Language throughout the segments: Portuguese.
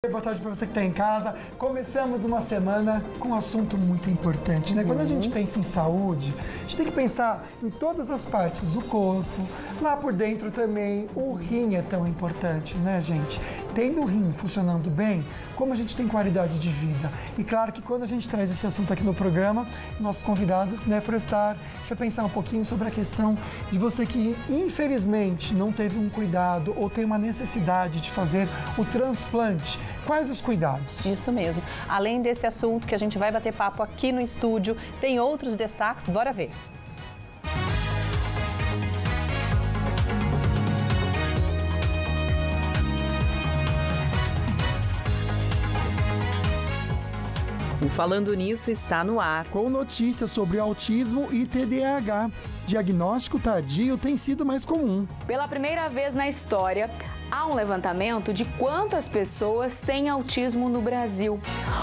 Boa tarde para você que está em casa. Começamos uma semana com um assunto muito importante, né? Quando a gente pensa em saúde, a gente tem que pensar em todas as partes do corpo. Lá por dentro também, o rim é tão importante, né, gente? Tendo o rim funcionando bem, como a gente tem qualidade de vida. E claro que quando a gente traz esse assunto aqui no programa, nossos convidados, Nefrostar, a gente vai pensar um pouquinho sobre a questão de você que, infelizmente, não teve um cuidado ou tem uma necessidade de fazer o transplante. Quais os cuidados? Isso mesmo. Além desse assunto que a gente vai bater papo aqui no estúdio, tem outros destaques, bora ver. O Falando Nisso está no ar. Com notícias sobre autismo e TDAH. Diagnóstico tardio tem sido mais comum. Pela primeira vez na história, há um levantamento de quantas pessoas têm autismo no Brasil.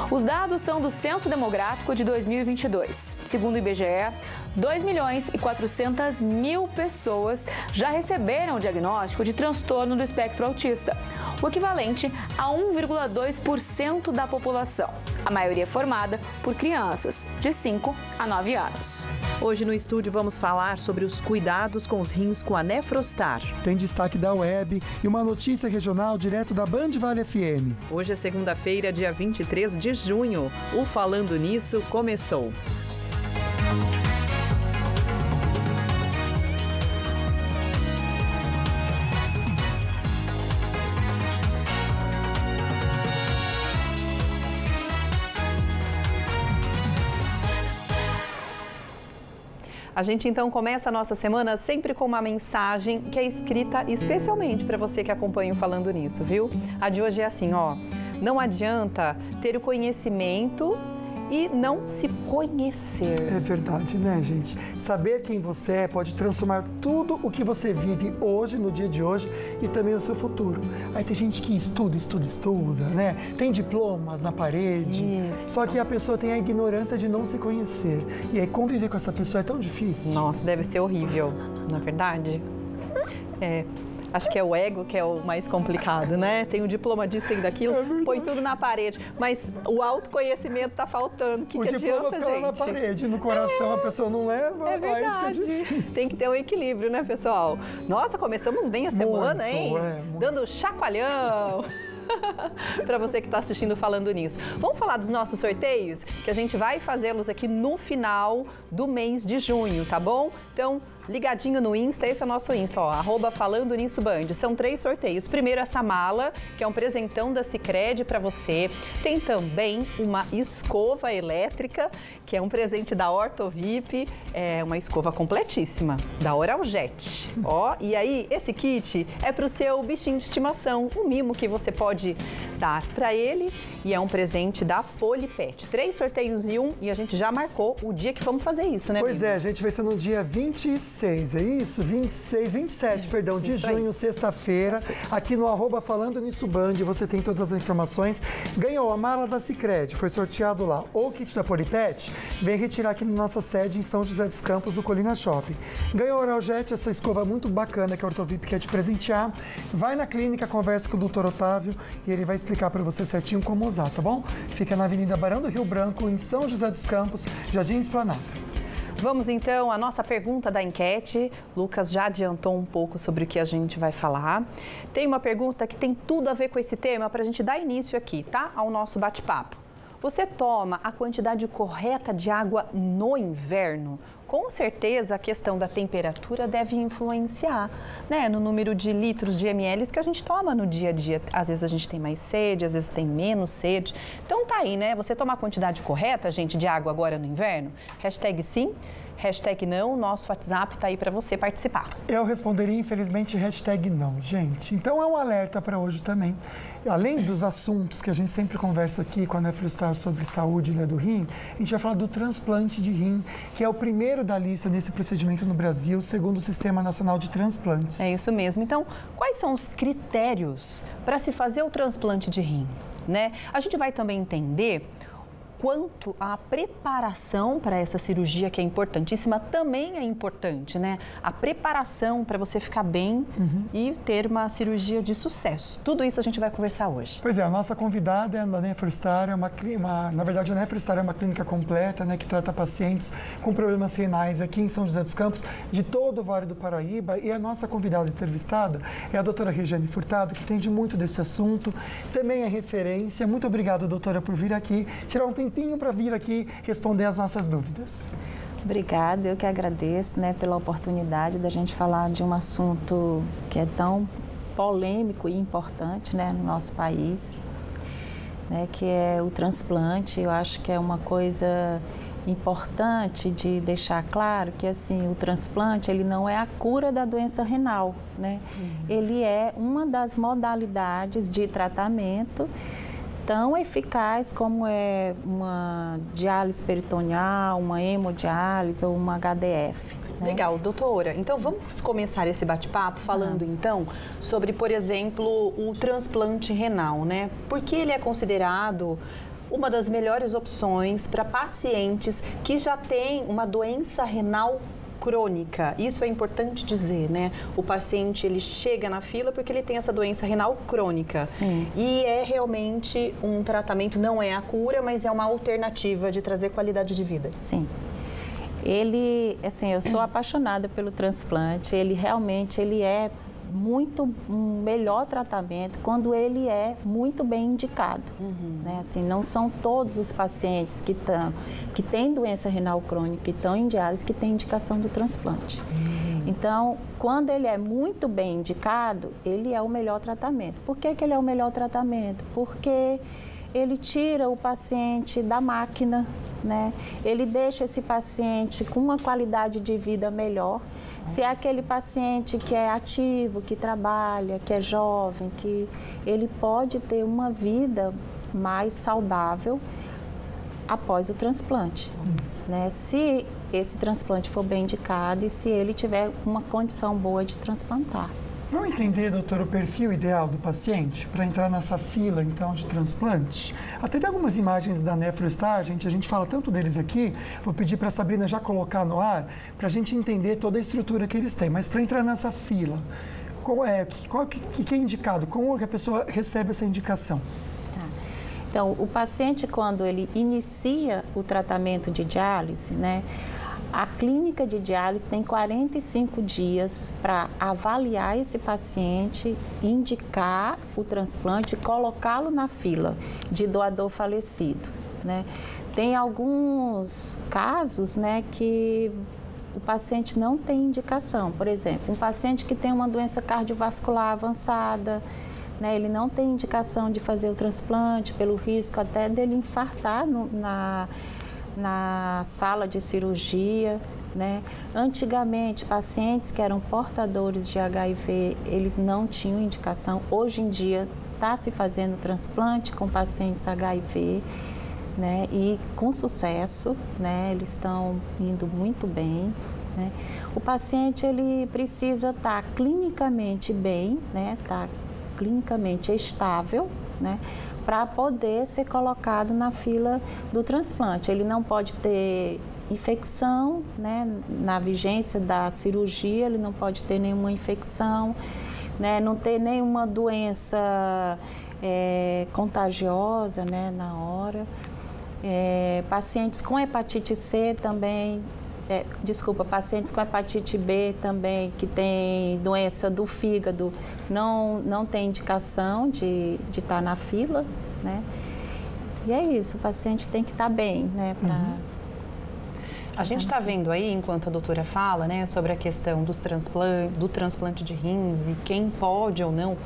Os dados são do Censo Demográfico de 2022. Segundo o IBGE, 2.400.000 pessoas já receberam o diagnóstico de transtorno do espectro autista, o equivalente a 1,2% da população. A maioria formada por crianças de 5 a 9 anos. Hoje no estúdio vamos falar sobre os cuidados com os rins com a Nefrostar. Tem destaque da web e uma notícia regional direto da Band Vale FM. Hoje é segunda-feira, dia 23 de junho. O Falando Nisso começou. A gente então começa a nossa semana sempre com uma mensagem que é escrita especialmente para você que acompanha o Falando Nisso, viu? A de hoje é assim, ó: não adianta ter o conhecimento e não se conhecer. É verdade, né, gente? Saber quem você é pode transformar tudo o que você vive hoje, no dia de hoje, e também o seu futuro. Aí tem gente que estuda, né? Tem diplomas na parede. Isso. Só que a pessoa tem a ignorância de não se conhecer. E aí conviver com essa pessoa é tão difícil. Nossa, deve ser horrível, não é verdade? Acho que é o ego que é o mais complicado, né? Tem o diploma disso, tem daquilo, põe tudo na parede. Mas o autoconhecimento tá faltando. O diploma adianta, fica lá na parede, no coração a pessoa não leva. É verdade. Tem que ter um equilíbrio, né, pessoal? Nossa, começamos bem a semana, muito, hein? muito. Dando chacoalhão. Para você que está assistindo Falando Nisso. Vamos falar dos nossos sorteios? Que a gente vai fazê-los aqui no final do mês de junho, tá bom? Então, ligadinho no Insta, esse é o nosso Insta, ó, @Falando Nisso Band. São 3 sorteios. Primeiro, essa mala, que é um presentão da Sicredi para você. Tem também uma escova elétrica, que é um presente da Ortovip, é uma escova completíssima, da Oraljet. Ó, e aí, esse kit é para o seu bichinho de estimação, um mimo que você pode dar para ele, e é um presente da Polipet. 3 sorteios em um, e a gente já marcou o dia que vamos fazer isso, né, Pois amigo? é, a gente vai ser no dia 26, é isso? 27, perdão, de junho, sexta-feira, aqui no @Falando Nisso Band, você tem todas as informações. Ganhou a mala da Sicredi, foi sorteado lá. Ou o kit da Polipet, vem retirar aqui na nossa sede em São José dos Campos, do Colina Shopping. Ganhou a Oraljet, essa escova muito bacana que a Ortovip quer te presentear. Vai na clínica, conversa com o Dr. Otávio e ele vai explicar para você certinho como usar, tá bom? Fica na Avenida Barão do Rio Branco, em São José dos Campos, Jardim Esplanada. Vamos então à nossa pergunta da enquete. Lucas já adiantou um pouco sobre o que a gente vai falar. Tem uma pergunta que tem tudo a ver com esse tema para a gente dar início aqui, tá? Ao nosso bate-papo. Você toma a quantidade correta de água no inverno? Com certeza a questão da temperatura deve influenciar, né, no número de litros de ml que a gente toma no dia a dia. Às vezes a gente tem mais sede, às vezes tem menos sede. Então tá aí, né? Você toma a quantidade correta, gente, de água agora no inverno? Hashtag sim, hashtag não, nosso WhatsApp tá aí para você participar. Eu responderia, infelizmente, hashtag não, gente. Então é um alerta para hoje também. Além dos assuntos que a gente sempre conversa aqui com a Nefrostar sobre saúde, né, do rim, a gente vai falar do transplante de rim, que é o primeiro da lista nesse procedimento no Brasil, segundo o Sistema Nacional de Transplantes. É isso mesmo. Então, quais são os critérios para se fazer o transplante de rim, né? A gente vai também entender quanto a preparação para essa cirurgia, que é importantíssima, também é importante, né? A preparação para você ficar bem e ter uma cirurgia de sucesso. Tudo isso a gente vai conversar hoje. Pois é, a nossa convidada é da Nefrostar, na verdade a Nefrostar é uma clínica completa, né, que trata pacientes com problemas renais aqui em São José dos Campos, de todo o Vale do Paraíba, e a nossa convidada entrevistada é a doutora Regiane Furtado, que entende muito desse assunto, também é referência. Muito obrigada, doutora, por vir aqui, tirar um tempinho para vir aqui responder as nossas dúvidas. Obrigada, eu que agradeço, né, pela oportunidade da gente falar de um assunto que é tão polêmico e importante, né, no nosso país, né, que é o transplante. Eu acho que é uma coisa importante de deixar claro que, assim, o transplante, ele não é a cura da doença renal, né? Ele é uma das modalidades de tratamento tão eficaz como é uma diálise peritoneal, uma hemodiálise ou uma HDF. Né? Legal, doutora. Então, vamos começar esse bate-papo falando, então, sobre, por exemplo, o transplante renal, né? Porque ele é considerado uma das melhores opções para pacientes que já têm uma doença renal crônica. Isso é importante dizer, né? O paciente, ele chega na fila porque ele tem essa doença renal crônica. Sim. E é realmente um tratamento, não é a cura, mas é uma alternativa de trazer qualidade de vida. Sim. Ele, assim, eu sou apaixonada pelo transplante. Ele realmente, ele é um melhor tratamento quando ele é muito bem indicado. Né? Assim, não são todos os pacientes que têm doença renal crônica e estão em diálise que têm indicação do transplante. Então, quando ele é muito bem indicado, ele é o melhor tratamento. Por que ele é o melhor tratamento? Porque ele tira o paciente da máquina, né? Ele deixa esse paciente com uma qualidade de vida melhor. Se é aquele paciente que é ativo, que trabalha, que é jovem, que ele pode ter uma vida mais saudável após o transplante, né? Se esse transplante for bem indicado e se ele tiver uma condição boa de transplantar. Vamos entender, doutor, o perfil ideal do paciente para entrar nessa fila, então, de transplante? Até tem algumas imagens da Nefrostar, a gente fala tanto deles aqui, vou pedir para a Sabrina já colocar no ar, para a gente entender toda a estrutura que eles têm. Mas para entrar nessa fila, qual que é indicado? Como que a pessoa recebe essa indicação? Então, o paciente, quando ele inicia o tratamento de diálise, né? A clínica de diálise tem 45 dias para avaliar esse paciente, indicar o transplante e colocá-lo na fila de doador falecido, né? Tem alguns casos, né, que o paciente não tem indicação. Por exemplo, um paciente que tem uma doença cardiovascular avançada, né, ele não tem indicação de fazer o transplante pelo risco até dele infartar na sala de cirurgia, né? Antigamente, pacientes que eram portadores de HIV, eles não tinham indicação. Hoje em dia, está se fazendo transplante com pacientes HIV, né? E com sucesso, né? Eles estão indo muito bem, né? O paciente, ele precisa estar clinicamente bem, né? Tá clinicamente estável, né? Para poder ser colocado na fila do transplante. Ele não pode ter infecção, né? Na vigência da cirurgia, ele não pode ter nenhuma infecção, né? Não ter nenhuma doença contagiosa, né? Na hora. Pacientes com hepatite C também, pacientes com hepatite B também, que tem doença do fígado, não tem indicação de estar na fila, né? E é isso, o paciente tem que estar bem, né? A gente está vendo aí, enquanto a doutora fala, né, sobre a questão do transplante de rins e quem pode ou não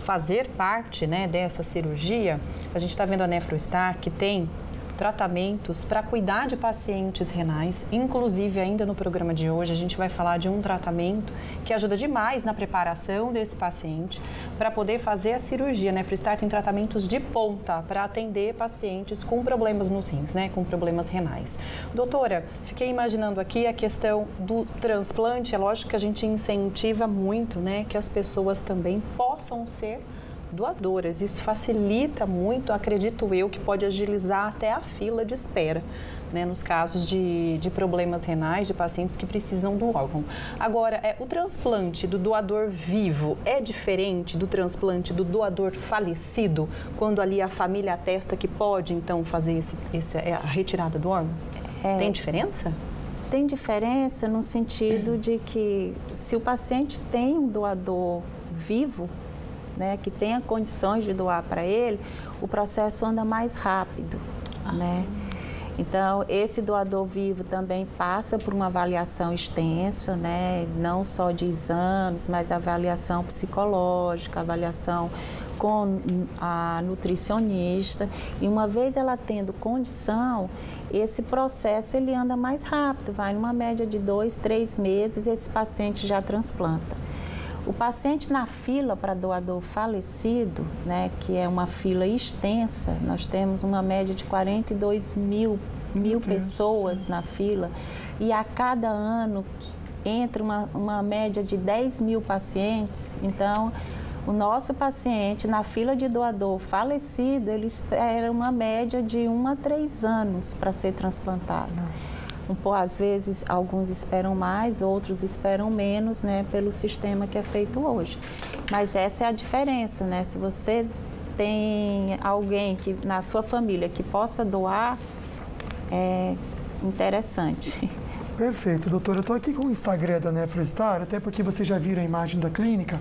fazer parte, né, dessa cirurgia. A gente está vendo a Nefrostar, que tem tratamentos para cuidar de pacientes renais. Inclusive, ainda no programa de hoje, a gente vai falar de um tratamento que ajuda demais na preparação desse paciente para poder fazer a cirurgia. A Nefrostar tem tratamentos de ponta para atender pacientes com problemas nos rins, né, com problemas renais. Doutora, fiquei imaginando aqui a questão do transplante. É lógico que a gente incentiva muito, né, que as pessoas também possam ser doadoras. Isso facilita muito, acredito eu, que pode agilizar até a fila de espera, né, nos casos de problemas renais, de pacientes que precisam do órgão. Agora, o transplante do doador vivo é diferente do transplante do doador falecido, quando ali a família atesta que pode, então, fazer a retirada do órgão? Tem diferença? Tem diferença no sentido de que se o paciente tem um doador vivo, né, que tenha condições de doar para ele, o processo anda mais rápido, né? Então, esse doador vivo também passa por uma avaliação extensa, né? Não só de exames, mas avaliação psicológica, avaliação com a nutricionista. E uma vez ela tendo condição, esse processo ele anda mais rápido, vai numa média de 2, 3 meses, esse paciente já transplanta. O paciente na fila para doador falecido, né, que é uma fila extensa, nós temos uma média de 42 mil pessoas na fila e a cada ano entra uma média de 10 mil pacientes. Então, o nosso paciente na fila de doador falecido, ele espera uma média de 1 a 3 anos para ser transplantado. Às vezes, alguns esperam mais, outros esperam menos, né, pelo sistema que é feito hoje. Mas essa é a diferença, né? Se você tem alguém na sua família que possa doar, é interessante. Perfeito, doutora. Eu estou aqui com o Instagram da NephroStar, até porque vocês já viram a imagem da clínica.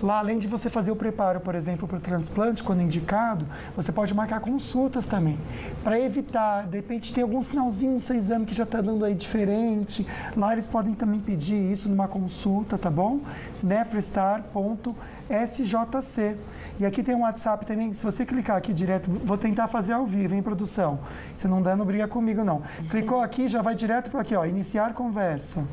Lá, além de você fazer o preparo, por exemplo, para o transplante, quando indicado, você pode marcar consultas também, para evitar, de repente, tem algum sinalzinho no seu exame que já está dando aí diferente. Lá eles podem também pedir isso numa consulta, tá bom? nephrostar.sjc. E aqui tem um WhatsApp também, se você clicar aqui direto, vou tentar fazer ao vivo, em produção. Se não der, não briga comigo, não. Clicou aqui, já vai direto para aqui, ó, iniciar conversa.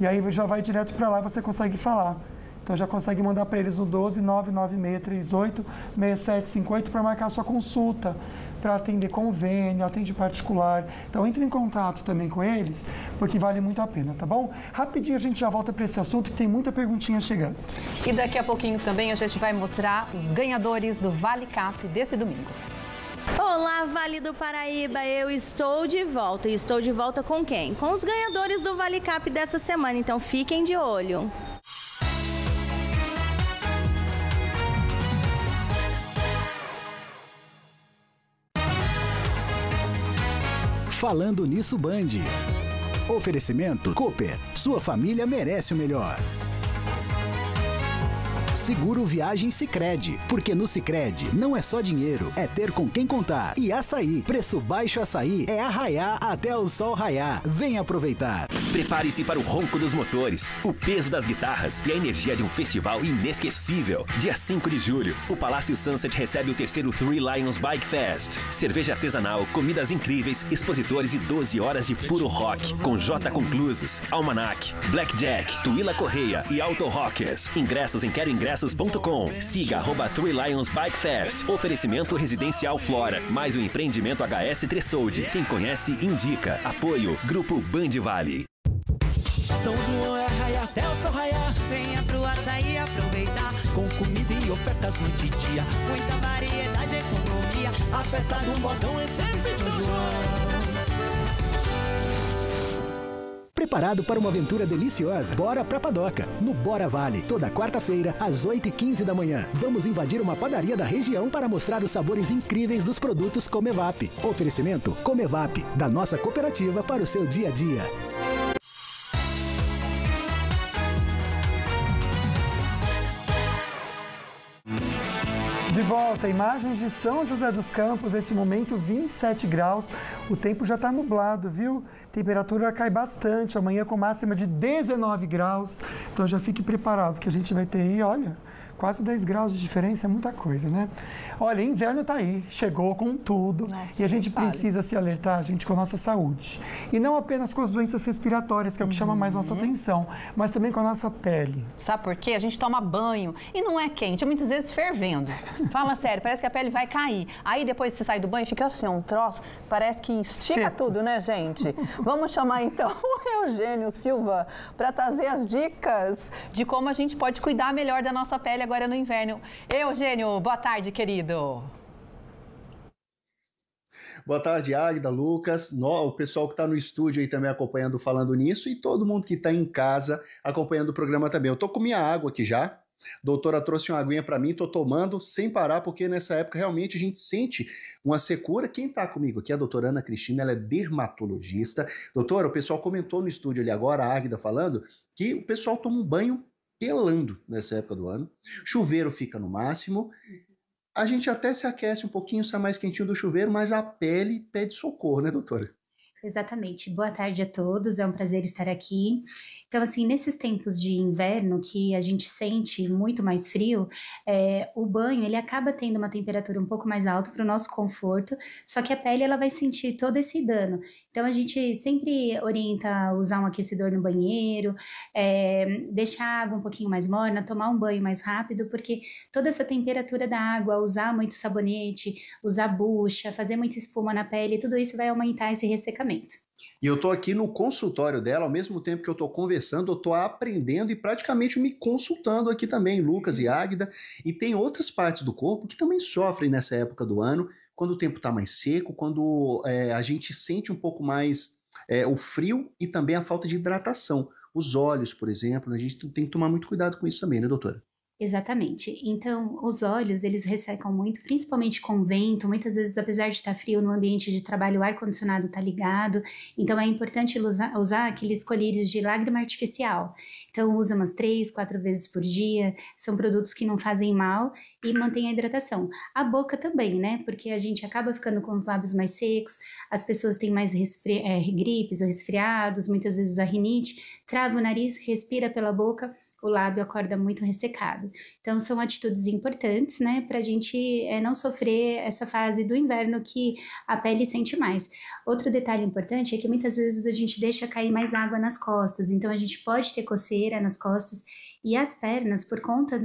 E aí já vai direto para lá, você consegue falar. Então já consegue mandar para eles no 12 99638 6758 para marcar a sua consulta, para atender convênio, atende particular. Então entre em contato também com eles, porque vale muito a pena, tá bom? Rapidinho a gente já volta para esse assunto, que tem muita perguntinha chegando. E daqui a pouquinho também a gente vai mostrar os ganhadores do Vale Cap desse domingo. Olá, Vale do Paraíba, eu estou de volta. E estou de volta com quem? Com os ganhadores do Vale Cap dessa semana, então fiquem de olho. Falando Nisso Band. Oferecimento Cooper. Sua família merece o melhor. Seguro Viagem Sicredi, porque no Sicredi não é só dinheiro, é ter com quem contar. E Açaí, preço baixo Açaí é arraiar até o sol raiar. Vem aproveitar. Prepare-se para o ronco dos motores, o peso das guitarras e a energia de um festival inesquecível. Dia 5 de julho, o Palácio Sunset recebe o terceiro Three Lions Bike Fest. Cerveja artesanal, comidas incríveis, expositores e 12 horas de puro rock, com J Conclusos, Almanac, Blackjack, Tuíla Correia e Auto Rockers. Ingressos em queroingressos.com. Siga @Three Lions Bike Fest. Oferecimento Residencial Flora, mais um empreendimento HS Tressolde. Quem conhece, indica. Apoio Grupo Band Vale. São João é arraiar até o sol raiar. Venha pro Açaí aproveitar. Com comida e ofertas noite e dia. Muita variedade e economia. A festa do modão é sempre São João. Preparado para uma aventura deliciosa? Bora pra Padoca, no Bora Vale. Toda quarta-feira, às 8h15 da manhã. Vamos invadir uma padaria da região para mostrar os sabores incríveis dos produtos Comevap. Oferecimento Comevap, da nossa cooperativa para o seu dia a dia. De volta, imagens de São José dos Campos, nesse momento 27 graus, o tempo já está nublado, viu? Temperatura cai bastante, amanhã com máxima de 19 graus, então já fique preparado que a gente vai ter aí, olha, quase 10 graus de diferença, é muita coisa, né? Olha, inverno está aí, chegou com tudo. Nossa, e a gente precisa se alertar, gente, com a nossa saúde. E não apenas com as doenças respiratórias, que é o que chama mais nossa atenção, mas também com a nossa pele. Sabe por quê? A gente toma banho e não é quente, é muitas vezes fervendo. Fala sério, parece que a pele vai cair. Aí depois você sai do banho, fica assim, um troço, parece que estica tudo, né, gente? Vamos chamar então o Eugênio Silva para trazer as dicas de como a gente pode cuidar melhor da nossa pele agora no inverno. Eugênio, boa tarde, querido. Boa tarde, Águida, Lucas, o pessoal que está no estúdio aí também acompanhando Falando Nisso e todo mundo que está em casa acompanhando o programa também. Eu tô com minha água aqui já, a doutora trouxe uma aguinha para mim, tô tomando sem parar, porque nessa época realmente a gente sente uma secura. Quem está comigo aqui é a doutora Ana Cristina, ela é dermatologista. Doutora, o pessoal comentou no estúdio ali agora, a Águida falando, que o pessoal toma um banho pelando nessa época do ano, chuveiro fica no máximo, a gente até se aquece um pouquinho, sai mais quentinho do chuveiro, mas a pele pede socorro, né, doutora? Exatamente. Boa tarde a todos, é um prazer estar aqui. Então, assim, nesses tempos de inverno que a gente sente muito mais frio, o banho, ele acaba tendo uma temperatura um pouco mais alta para o nosso conforto, só que a pele, ela vai sentir todo esse dano. Então, a gente sempre orienta a usar um aquecedor no banheiro, deixar a água um pouquinho mais morna, tomar um banho mais rápido, porque toda essa temperatura da água, usar muito sabonete, usar bucha, fazer muita espuma na pele, tudo isso vai aumentar esse ressecamento. E eu tô aqui no consultório dela, ao mesmo tempo que eu tô conversando, eu tô aprendendo e praticamente me consultando aqui também, Lucas e Águida, e tem outras partes do corpo que também sofrem nessa época do ano, quando o tempo tá mais seco, quando a gente sente um pouco mais o frio e também a falta de hidratação. Os olhos, por exemplo, a gente tem que tomar muito cuidado com isso também, né, doutora? Exatamente. Então, os olhos, eles ressecam muito, principalmente com vento. Muitas vezes, apesar de estar frio no ambiente de trabalho, o ar-condicionado está ligado. Então, é importante usar aqueles colírios de lágrima artificial. Então, usa umas 3, 4 vezes por dia. São produtos que não fazem mal e mantêm a hidratação. A boca também, né? Porque a gente acaba ficando com os lábios mais secos, as pessoas têm mais gripes, resfriados, muitas vezes a rinite, trava o nariz, respira pela boca, o lábio acorda muito ressecado. Então, são atitudes importantes, né, para a gente não sofrer essa fase do inverno que a pele sente mais. Outro detalhe importante é que muitas vezes a gente deixa cair mais água nas costas, então a gente pode ter coceira nas costas e as pernas, por conta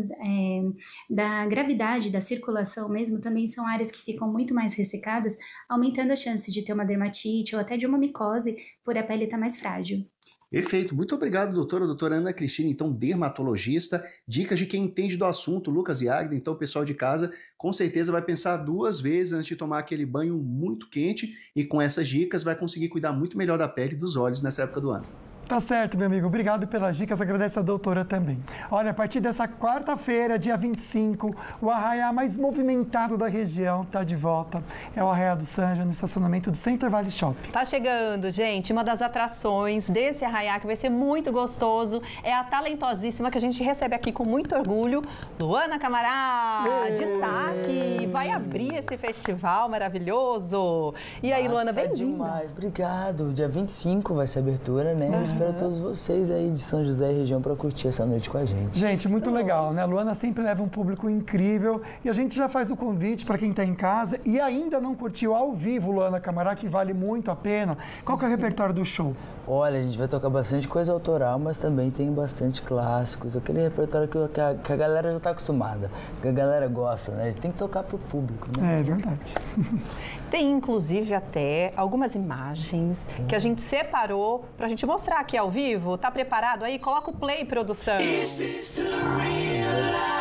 da gravidade da circulação mesmo, também são áreas que ficam muito mais ressecadas, aumentando a chance de ter uma dermatite ou até de uma micose por a pele estar mais frágil. Perfeito. Muito obrigado, doutora Ana Cristina, então dermatologista. Dicas de quem entende do assunto, Lucas e Águida. Então o pessoal de casa com certeza vai pensar 2 vezes antes de tomar aquele banho muito quente e com essas dicas vai conseguir cuidar muito melhor da pele e dos olhos nessa época do ano. Tá certo, meu amigo. Obrigado pelas dicas. Agradeço a doutora também. Olha, a partir dessa quarta-feira, dia 25, o arraiá mais movimentado da região está de volta. É o Arraiá do Sanja, no estacionamento do Center Valley Shopping. Tá chegando, gente. Uma das atrações desse arraiá, que vai ser muito gostoso, é a talentosíssima que a gente recebe aqui com muito orgulho, Luana Camará. Destaque! Vai abrir esse festival maravilhoso. E aí, Luana, bem-vinda. Demais. Obrigado. Dia 25 vai ser a abertura, né? Espero todos vocês aí de São José e região para curtir essa noite com a gente. Gente, muito legal, né? A Luana sempre leva um público incrível e a gente já faz o convite para quem está em casa e ainda não curtiu ao vivo Luana Camará, que vale muito a pena. Qual que é o repertório do show? Olha, a gente vai tocar bastante coisa autoral, mas também tem bastante clássicos, aquele repertório que a galera já está acostumada, que a galera gosta, né? A gente tem que tocar pro público, né? É verdade. Tem, inclusive, até algumas imagens que a gente separou pra gente mostrar aqui ao vivo. Tá preparado aí? Coloca o play, produção.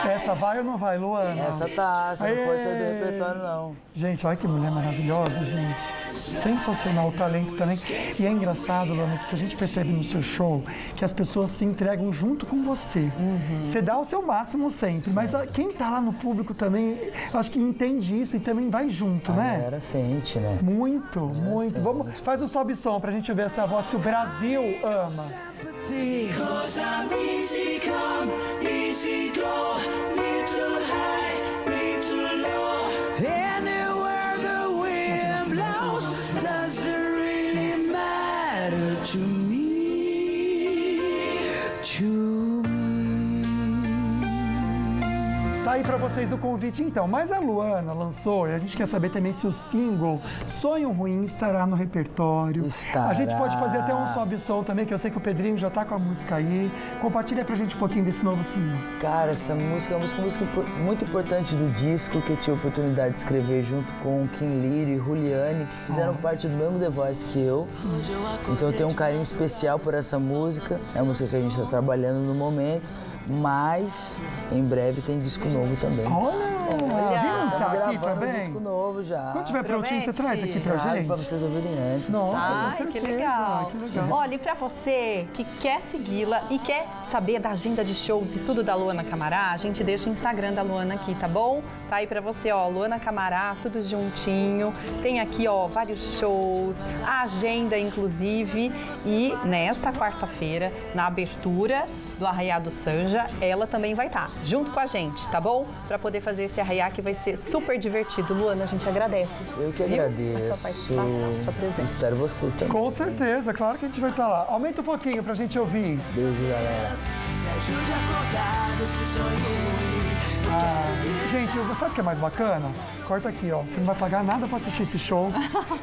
Essa vai ou não vai, Luana? Essa tá, essa não pode ser do repertório, não. Gente, olha que mulher maravilhosa, gente. Sensacional o talento também. E é engraçado, Luana, porque a gente percebe no seu show que as pessoas se entregam junto com você. Você dá o seu máximo sempre, mas quem tá lá no público também, eu acho que entende isso e também vai junto, né? A galera sente, né? Muito, muito. Vamos, faz o sobe som pra gente ver essa voz que o Brasil ama. Tá aí pra vocês o convite então, mas a Luana lançou e a gente quer saber também se o single Sonho Ruim estará no repertório. Estará. A gente pode fazer até um sobe-som também, que eu sei que o Pedrinho já tá com a música aí. Compartilha pra gente um pouquinho desse novo single. Cara, essa música é uma música muito importante do disco, que eu tive a oportunidade de escrever junto com Kim Lírio e Juliane, que fizeram parte do mesmo The Voice que eu. Então eu tenho um carinho especial por essa música, é a música que a gente está trabalhando no momento. mas em breve tem disco novo também. Olha, vem lançar aqui também? Disco novo já. Quando tiver prontinho, você traz aqui pra gente? Pra vocês ouvirem antes. Nossa, que legal. Que legal. Olha, e pra você que quer segui-la e quer saber da agenda de shows e tudo da Luana Camará, a gente deixa o Instagram da Luana aqui, tá bom? Tá aí pra você, ó, Luana Camará, tudo juntinho. Tem aqui, ó, vários shows, a agenda, inclusive. E nesta quarta-feira, na abertura do Arraiá do Sanja, ela também vai estar junto com a gente, tá bom? Pra poder fazer esse arraiá que vai ser super divertido. Luana, a gente agradece. Eu que agradeço. A sua participação, sua presença. Espero vocês também. Com certeza, claro que a gente vai estar lá. Aumenta um pouquinho pra gente ouvir. Beijo, galera. Me ajude a acordar desse sonho. Gente, sabe o que é mais bacana? Corta aqui, ó. Você não vai pagar nada pra assistir esse show.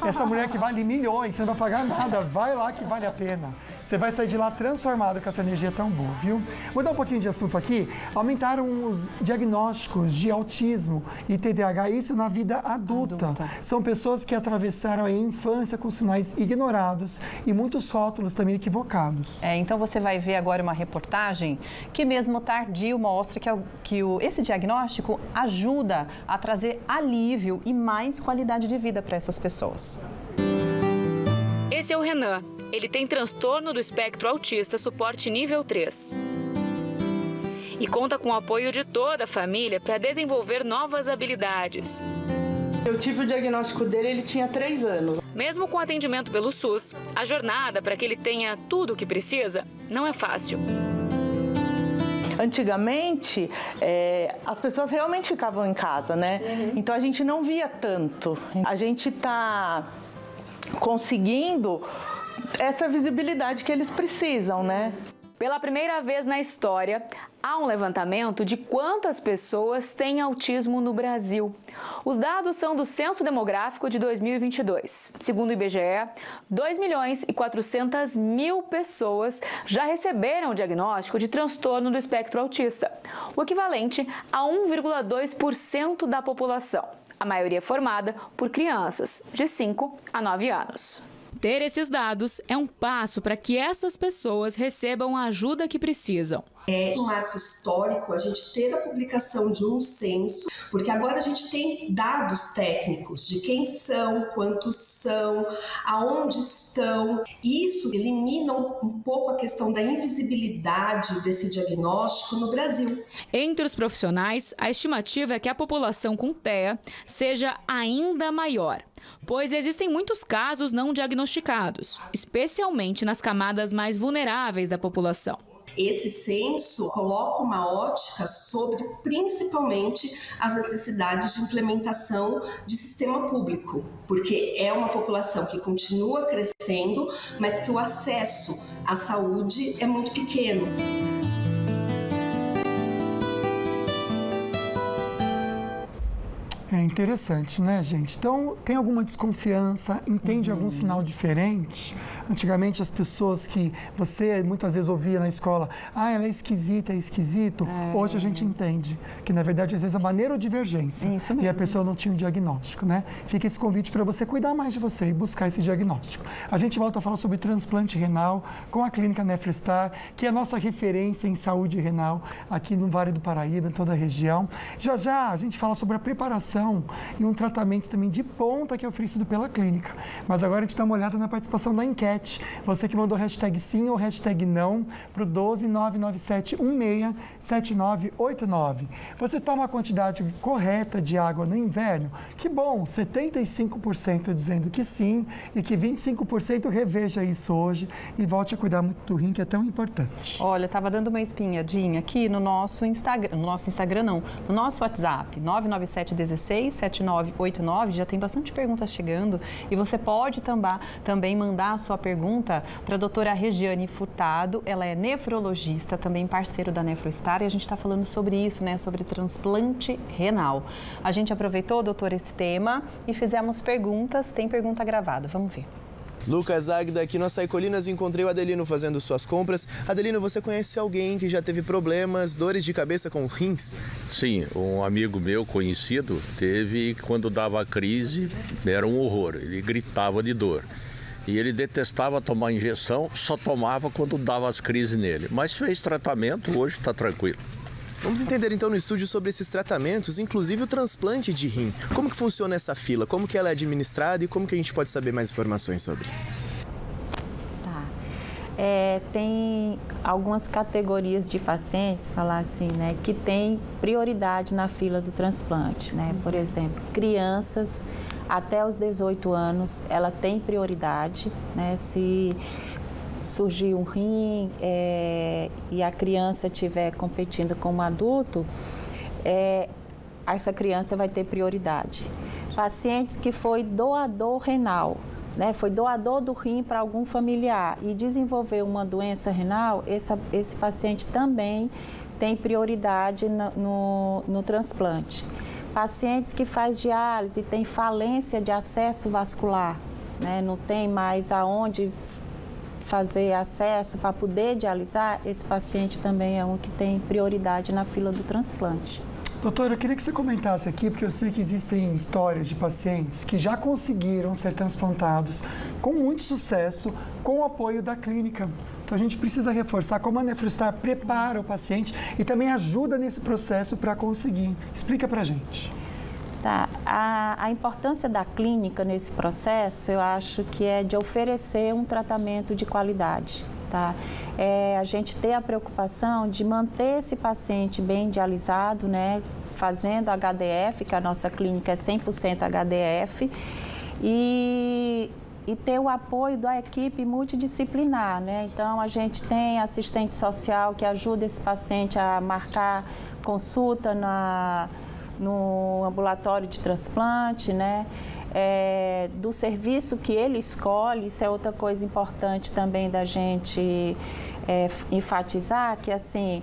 Essa mulher que vale milhões, você não vai pagar nada. Vai lá que vale a pena. Você vai sair de lá transformado com essa energia tão boa, viu? Vou dar um pouquinho de assunto aqui. Aumentaram os diagnósticos de autismo e TDAH, isso na vida adulta. São pessoas que atravessaram a infância com sinais ignorados e muitos rótulos também equivocados. Então você vai ver agora uma reportagem que mesmo tardio mostra que esse diagnóstico ajuda a trazer alívio e mais qualidade de vida para essas pessoas. Esse é o Renan. Ele tem transtorno do espectro autista, suporte nível 3. E conta com o apoio de toda a família para desenvolver novas habilidades. Eu tive o diagnóstico dele, ele tinha 3 anos. Mesmo com atendimento pelo SUS, a jornada para que ele tenha tudo o que precisa não é fácil. Antigamente, as pessoas realmente ficavam em casa, né? Então a gente não via tanto. A gente está conseguindo essa visibilidade que eles precisam, né? Pela primeira vez na história, há um levantamento de quantas pessoas têm autismo no Brasil. Os dados são do Censo Demográfico de 2022. Segundo o IBGE, 2.400.000 pessoas já receberam o diagnóstico de transtorno do espectro autista, o equivalente a 1,2% da população. A maioria formada por crianças de 5 a 9 anos. Ter esses dados é um passo para que essas pessoas recebam a ajuda que precisam. É um marco histórico a gente ter a publicação de um censo, porque agora a gente tem dados técnicos de quem são, quantos são, aonde estão. Isso elimina um pouco a questão da invisibilidade desse diagnóstico no Brasil. Entre os profissionais, a estimativa é que a população com TEA seja ainda maior, pois existem muitos casos não diagnosticados, especialmente nas camadas mais vulneráveis da população. Esse censo coloca uma ótica sobre, principalmente, as necessidades de implementação de sistema público, porque é uma população que continua crescendo, mas que o acesso à saúde é muito pequeno. É interessante, né, gente? Então, tem alguma desconfiança, entende algum sinal diferente? Antigamente, as pessoas que você muitas vezes ouvia na escola, ela é esquisita, é esquisito. Hoje a gente entende que, na verdade, às vezes é uma neurodivergência. Isso mesmo. E a pessoa não tinha um diagnóstico, né? Fica esse convite para você cuidar mais de você e buscar esse diagnóstico. A gente volta a falar sobre transplante renal com a Clínica Nefrostar, que é a nossa referência em saúde renal aqui no Vale do Paraíba, em toda a região. Já já a gente fala sobre a preparação e um tratamento também de ponta que é oferecido pela clínica. Mas agora a gente dá uma olhada na participação da enquete. Você que mandou hashtag sim ou hashtag não para o 12997167989. Você toma a quantidade correta de água no inverno? Que bom, 75% dizendo que sim e que 25% reveja isso hoje e volte a cuidar muito do rim, que é tão importante. Olha, estava dando uma espinhadinha aqui no nosso Instagram, no nosso WhatsApp, 997167989, já tem bastante perguntas chegando e você pode também mandar a sua pergunta para a doutora Regiane Furtado, ela é nefrologista, também parceiro da Nefrostar, e a gente está falando sobre isso, né, sobre transplante renal. A gente aproveitou, doutora, esse tema e fizemos perguntas, tem pergunta gravada, vamos ver. Lucas Águida, aqui no Açaí Colinas, encontrei o Adelino fazendo suas compras. Adelino, você conhece alguém que já teve problemas, dores de cabeça com rins? Sim, um amigo meu conhecido teve, quando dava crise, era um horror, ele gritava de dor. E ele detestava tomar injeção, só tomava quando dava as crises nele. Mas fez tratamento, hoje está tranquilo. Vamos entender então no estúdio sobre esses tratamentos, inclusive o transplante de rim. Como que funciona essa fila? Como que ela é administrada e como que a gente pode saber mais informações sobre? Tem algumas categorias de pacientes, falar assim, né, que tem prioridade na fila do transplante, né? Por exemplo, crianças até os 18 anos, ela tem prioridade, né? Se surgir um rim e a criança estiver competindo com um adulto, essa criança vai ter prioridade. Pacientes que foi doador renal, né, foi doador do rim para algum familiar e desenvolveu uma doença renal, esse paciente também tem prioridade no transplante. Pacientes que faz diálise e tem falência de acesso vascular, né, não tem mais aonde fazer acesso para poder dialisar, esse paciente também é um que tem prioridade na fila do transplante. Doutora, eu queria que você comentasse aqui, porque eu sei que existem histórias de pacientes que já conseguiram ser transplantados com muito sucesso, com o apoio da clínica. Então, a gente precisa reforçar como a Nefrostar prepara o paciente e também ajuda nesse processo para conseguir. Explica para a gente. Tá. A importância da clínica nesse processo, eu acho que é de oferecer um tratamento de qualidade. Tá? A gente ter a preocupação de manter esse paciente bem dialisado, né? Fazendo HDF, que a nossa clínica é 100% HDF, e ter o apoio da equipe multidisciplinar, né? Então, a gente tem assistente social que ajuda esse paciente a marcar consulta no ambulatório de transplante, né? Do serviço que ele escolhe, isso é outra coisa importante também da gente enfatizar, que assim,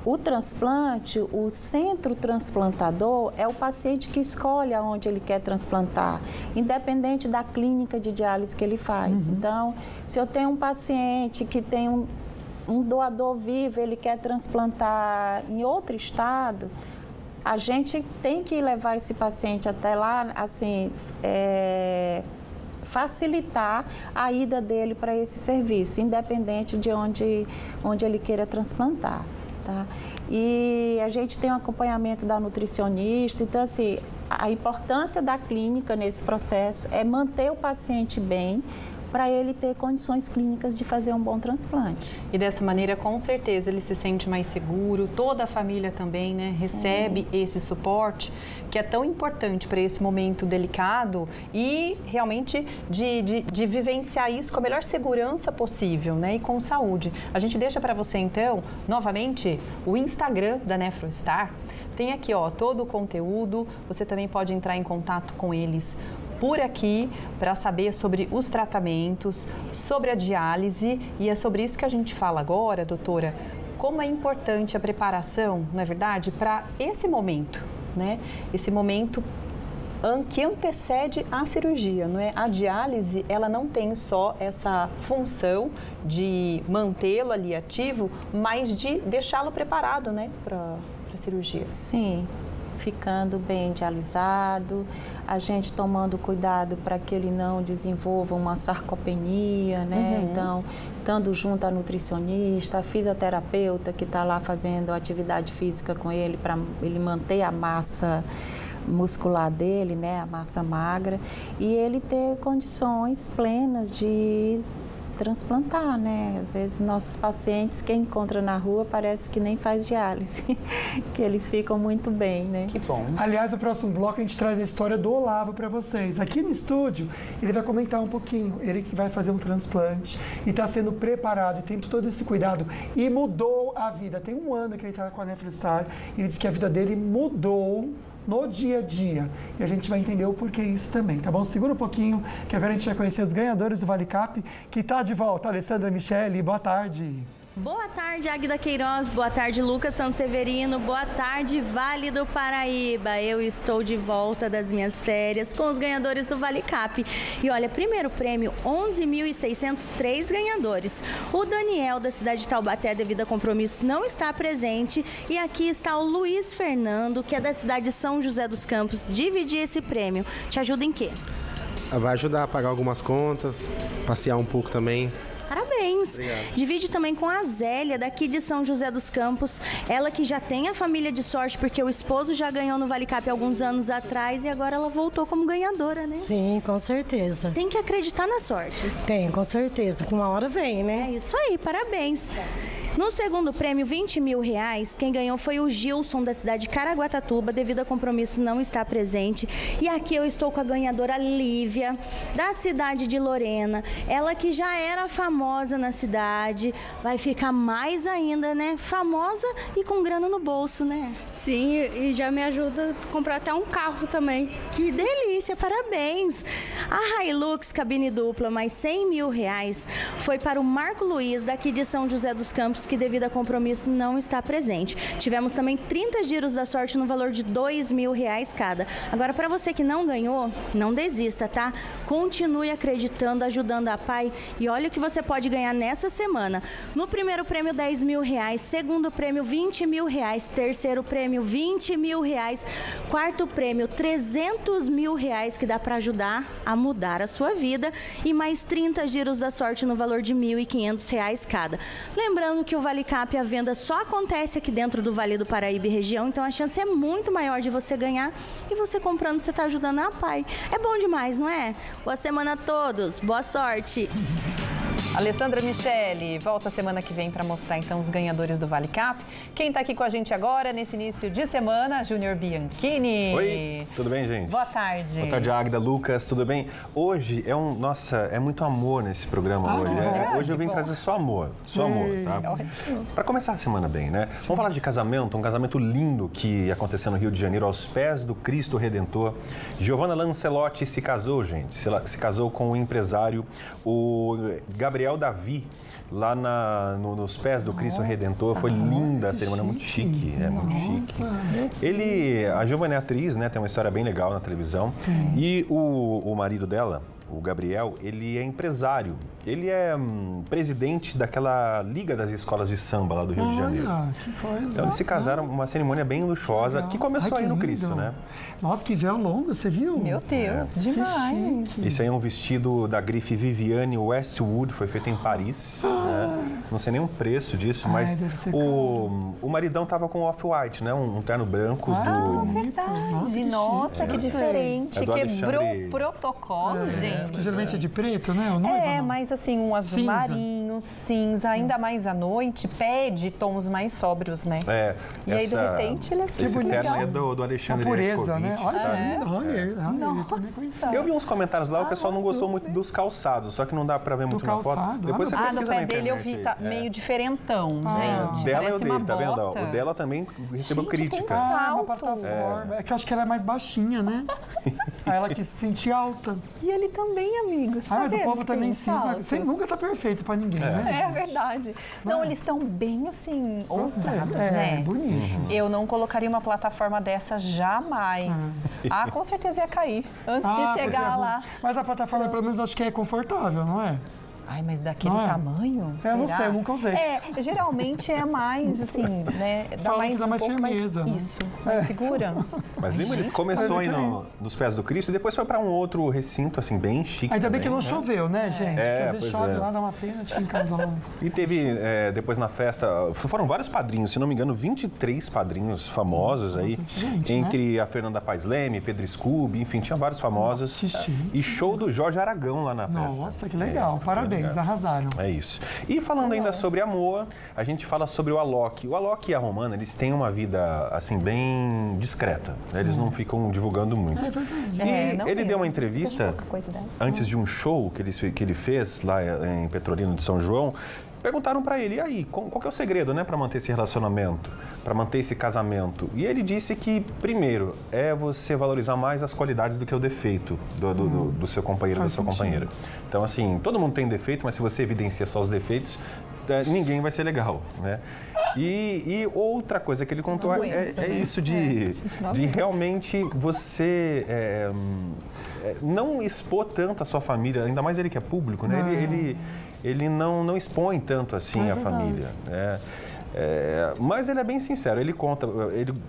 o transplante, o centro transplantador é o paciente que escolhe aonde ele quer transplantar, independente da clínica de diálise que ele faz. Então, se eu tenho um paciente que tem um doador vivo, ele quer transplantar em outro estado, a gente tem que levar esse paciente até lá, assim, facilitar a ida dele para esse serviço, independente de onde ele queira transplantar, tá? E a gente tem um acompanhamento da nutricionista, então, assim, a importância da clínica nesse processo é manter o paciente bem, para ele ter condições clínicas de fazer um bom transplante. E dessa maneira, com certeza, ele se sente mais seguro, toda a família também, né, recebe esse suporte, que é tão importante para esse momento delicado e realmente de vivenciar isso com a melhor segurança possível, né, e com saúde. A gente deixa para você, então, novamente, o Instagram da Nefrostar. Tem aqui, ó, todo o conteúdo, você também pode entrar em contato com eles por aqui para saber sobre os tratamentos, sobre a diálise, e é sobre isso que a gente fala agora, doutora, como é importante a preparação, não é verdade, para esse momento, né? Esse momento que antecede a cirurgia, não é? A diálise, ela não tem só essa função de mantê-lo ali ativo, mas de deixá-lo preparado, né, para a cirurgia. Sim, ficando bem dialisado, a gente tomando cuidado para que ele não desenvolva uma sarcopenia, né? Então, estando junto à nutricionista, a fisioterapeuta que está lá fazendo atividade física com ele para ele manter a massa muscular dele, né? A massa magra, e ele ter condições plenas de transplantar, né? Às vezes nossos pacientes, quem encontra na rua, parece que nem faz diálise, que eles ficam muito bem, né? Que bom. Aliás, no próximo bloco a gente traz a história do Olavo para vocês. Aqui no estúdio, ele vai comentar um pouquinho, ele que vai fazer um transplante e está sendo preparado e tem todo esse cuidado e mudou a vida. Tem um ano que ele está com a Nefrostar e ele disse que a vida dele mudou no dia a dia. E a gente vai entender o porquê isso também, tá bom? Segura um pouquinho, que agora a gente vai conhecer os ganhadores do ValiCap, que tá de volta. Alessandra Michele, boa tarde. Boa tarde, Águida Queiroz. Boa tarde, Lucas Sanseverino. Boa tarde, Vale do Paraíba. Eu estou de volta das minhas férias com os ganhadores do ValiCap. E olha, primeiro prêmio, 11.603 ganhadores. O Daniel, da cidade de Taubaté, devido a compromisso, não está presente. E aqui está o Luiz Fernando, que é da cidade de São José dos Campos, dividir esse prêmio. Te ajuda em quê? vai ajudar a pagar algumas contas, passear um pouco também. Parabéns! Obrigado. Divide também com a Zélia, daqui de São José dos Campos. Ela que já tem a família de sorte, porque o esposo já ganhou no Vale Cap alguns anos atrás e agora ela voltou como ganhadora, né? Sim, com certeza. Tem que acreditar na sorte. Tem, com certeza. Que uma hora vem, né? É isso aí, parabéns. No segundo prêmio, R$20 mil, quem ganhou foi o Gilson, da cidade de Caraguatatuba, devido a compromisso não estar presente. E aqui eu estou com a ganhadora Lívia, da cidade de Lorena. Ela que já era famosa na cidade, vai ficar mais ainda, né? Famosa e com grana no bolso, né? Sim, e já me ajuda a comprar até um carro também. Que delícia, parabéns! A Hilux cabine dupla, mais R$100 mil, foi para o Marco Luiz, daqui de São José dos Campos, que devido a compromisso não está presente. Tivemos também 30 giros da sorte no valor de R$2 mil cada. Agora, para você que não ganhou, não desista, tá? Continue acreditando, ajudando a Pai e olha o que você pode ganhar nessa semana. No primeiro prêmio, R$10 mil, segundo prêmio, R$20 mil, terceiro prêmio, R$20 mil, quarto prêmio, R$300 mil, que dá para ajudar a mudar a sua vida e mais 30 giros da sorte no valor de R$1.500 cada. Lembrando que o Vale Cap, a venda só acontece aqui dentro do Vale do Paraíba e região, então a chance é muito maior de você ganhar e você comprando, você está ajudando a Pai. É bom demais, não é? Boa semana a todos, boa sorte! Alessandra Michele, volta semana que vem para mostrar então os ganhadores do Vale Cap. Quem está aqui com a gente agora, nesse início de semana, Júnior Bianchini. Oi, tudo bem, gente? Boa tarde. Boa tarde, Águida, Lucas, tudo bem? Hoje é muito amor nesse programa hoje. Hoje eu vim trazer só amor, tá? É ótimo. Para começar a semana bem, né? Sim. Vamos falar de casamento, um casamento lindo que aconteceu no Rio de Janeiro, aos pés do Cristo Redentor. Giovanna Lancelotti se casou, gente, se casou com o empresário, o Gabriel Davi, lá nos pés do Cristo Redentor. Foi linda a cerimônia, muito chique, muito chique. A Giovanna é atriz, né? Tem uma história bem legal na televisão. E o marido dela, o Gabriel, ele é empresário. Ele é presidente daquela Liga das Escolas de Samba lá do Rio de Janeiro. Que coisa. Então eles se casaram, uma cerimônia bem luxuosa, que começou aí no Cristo, né? Nossa, que véu longo, você viu? Meu Deus, demais. Esse aí é um vestido da grife Vivienne Westwood, foi feito em Paris. Né? Não sei nem o preço disso, mas o maridão tava com off-white, né? Um terno branco do... Verdade. Nossa, que diferente. Quebrou o protocolo, gente. Geralmente é de preto, né? O noivo, mas assim, um azul marinho, cinza, ainda mais à noite, pede tons mais sóbrios, né? E aí, de repente, ele é assim, esse terno é do Alexandre pureza, né? Eu vi uns comentários lá, o pessoal não gostou muito dos calçados, só que não dá pra ver muito na foto. Depois você pesquisa na internet. No pé dele eu vi, tá meio diferentão, gente. Dela é o dele, tá vendo? O dela também recebeu crítica. Uma plataforma. É que eu acho que ela é mais baixinha, né? Aí ela quis se sentir alta. E ele também, amigos. Mas o povo também cisma. Você nunca tá perfeito pra ninguém, né? É verdade. Não, eles estão bem, assim, ousados, né? Bonitos. Eu não colocaria uma plataforma dessa jamais. Com certeza ia cair antes de chegar lá. Mas a plataforma, pelo menos, acho que é confortável, não é? Ai, mas daquele tamanho? Eu não sei, eu nunca usei. Geralmente é mais, assim, né? Dá mais firmeza. Isso, mais segurança. Mas lembra, ele começou aí nos pés do Cristo e depois foi para um outro recinto, assim, bem chique. Ainda bem que não choveu, né, gente? Porque às vezes chove lá, dá uma pena de em casa lá. E teve, depois na festa, foram vários padrinhos, se não me engano, 23 padrinhos famosos aí. Entre a Fernanda Paes Leme, Pedro Scooby, enfim, tinha vários famosos. E show do Jorge Aragão lá na festa. Nossa, que legal. Parabéns. Arrasaram. É isso. E falando ainda sobre amor, a gente fala sobre o Alok. O Alok e a Romana, eles têm uma vida, assim, bem discreta. Né? Eles não ficam divulgando muito. E ele deu uma entrevista antes de um show que ele fez lá em Petrolina de São João. Perguntaram para ele, e aí, qual que é o segredo, né, para manter esse relacionamento, para manter esse casamento? E ele disse que, primeiro, é você valorizar mais as qualidades do que o defeito do seu companheiro, da sua companheira. Então, assim, todo mundo tem defeito, mas se você evidencia só os defeitos, ninguém vai ser legal, né? E outra coisa que ele contou é isso de realmente você não expor tanto a sua família, ainda mais ele que é público, né? Ele não expõe tanto assim a família. Mas ele é bem sincero, ele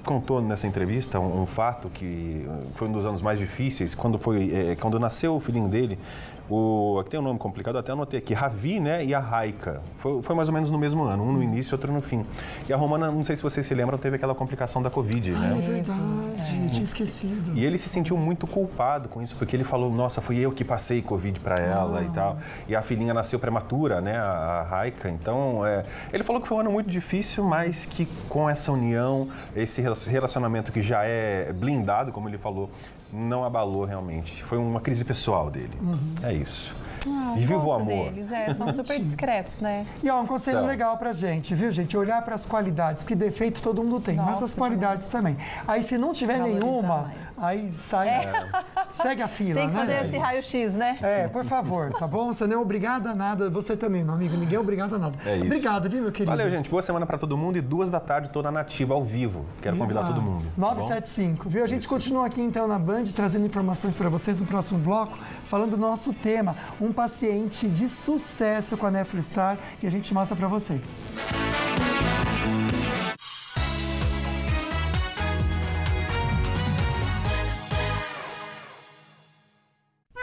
contou nessa entrevista um fato que foi um dos anos mais difíceis, quando nasceu o filhinho dele, aqui tem um nome complicado, até anotei aqui, Ravi, né, e a Raika. Foi mais ou menos no mesmo ano, um no início e outro no fim. E a Romana, não sei se vocês se lembram, teve aquela complicação da Covid, né? É verdade, eu tinha esquecido. E ele se sentiu muito culpado com isso, porque ele falou, nossa, fui eu que passei Covid para ela e tal. E a filhinha nasceu prematura, né, a Raika. Então, ele falou que foi um ano muito difícil, mas que com essa união, esse relacionamento que já é blindado, como ele falou, não abalou realmente. Foi uma crise pessoal dele. É isso. E viva o amor. Deles, são super discretos, né? E um conselho legal pra gente, viu, gente? Olhar para as qualidades, porque defeito todo mundo tem, mas as qualidades também. Aí, se não tiver nenhuma, aí sai, segue a fila, tem que fazer esse raio-x, né? Por favor, tá bom? Você não é obrigado a nada, você também, meu amigo, ninguém é obrigado a nada. É isso. Obrigado, viu, meu querido? Valeu, gente. Boa semana pra todo mundo e 2 da tarde, tô na Nativa, ao vivo. Quero convidar todo mundo. 975, viu? A gente continua aqui, então, na Band, trazendo informações para vocês no próximo bloco, falando do nosso tema, um paciente de sucesso com a Nefrostar, e a gente mostra para vocês.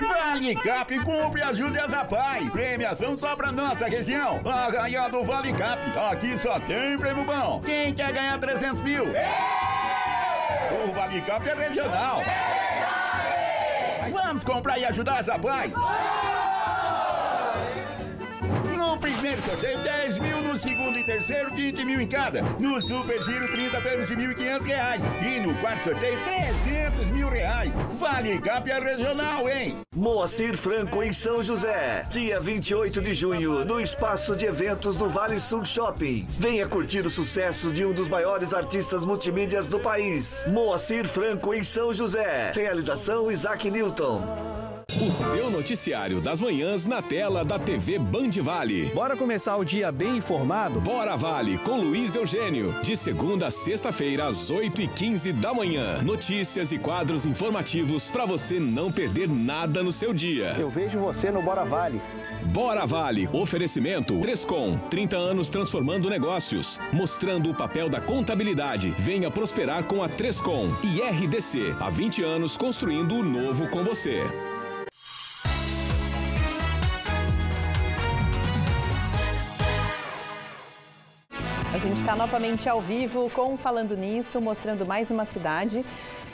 Valicap cumpre e ajude as rapaz. Premiação só pra nossa região. Arraial do Valicap. Aqui só tem prêmio bom. Quem quer ganhar 300 mil? O Valicap é regional. Vamos comprar e ajudar as rapaz. No primeiro sorteio, 10 mil. No segundo e terceiro, 20 mil em cada. No Super Giro, 30 prêmios de R$ 1.500. E no quarto sorteio, 300 mil reais. Valicap é regional, hein? Moacir Franco em São José. Dia 28 de junho, no espaço de eventos do Vale Sul Shopping. Venha curtir o sucesso de um dos maiores artistas multimídias do país. Moacir Franco em São José. Realização Isaac Newton. O seu noticiário das manhãs na tela da TV Band Vale. Bora começar o dia bem informado? Bora Vale, com Luiz Eugênio. De segunda a sexta-feira, às 8h15 da manhã. Notícias e quadros informativos para você não perder nada no seu dia. Eu vejo você no Bora Vale. Bora Vale. Oferecimento Trescom. 30 anos transformando negócios. Mostrando o papel da contabilidade. Venha prosperar com a Trescom. E RDC. Há 20 anos construindo o novo com você. A gente está novamente ao vivo com Falando Nisso, mostrando mais uma cidade.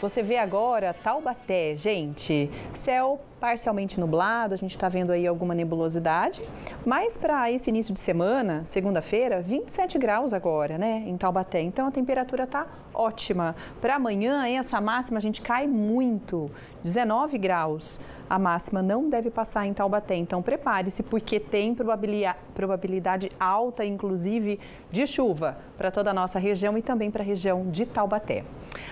Você vê agora Taubaté, gente, céu parcialmente nublado, a gente está vendo aí alguma nebulosidade, mas para esse início de semana, segunda-feira, 27 graus agora, né, em Taubaté. Então a temperatura tá ótima. Para amanhã, essa máxima a gente cai muito, 19 graus. A máxima não deve passar em Taubaté, então prepare-se, porque tem probabilidade alta, inclusive, de chuva para toda a nossa região e também para a região de Taubaté.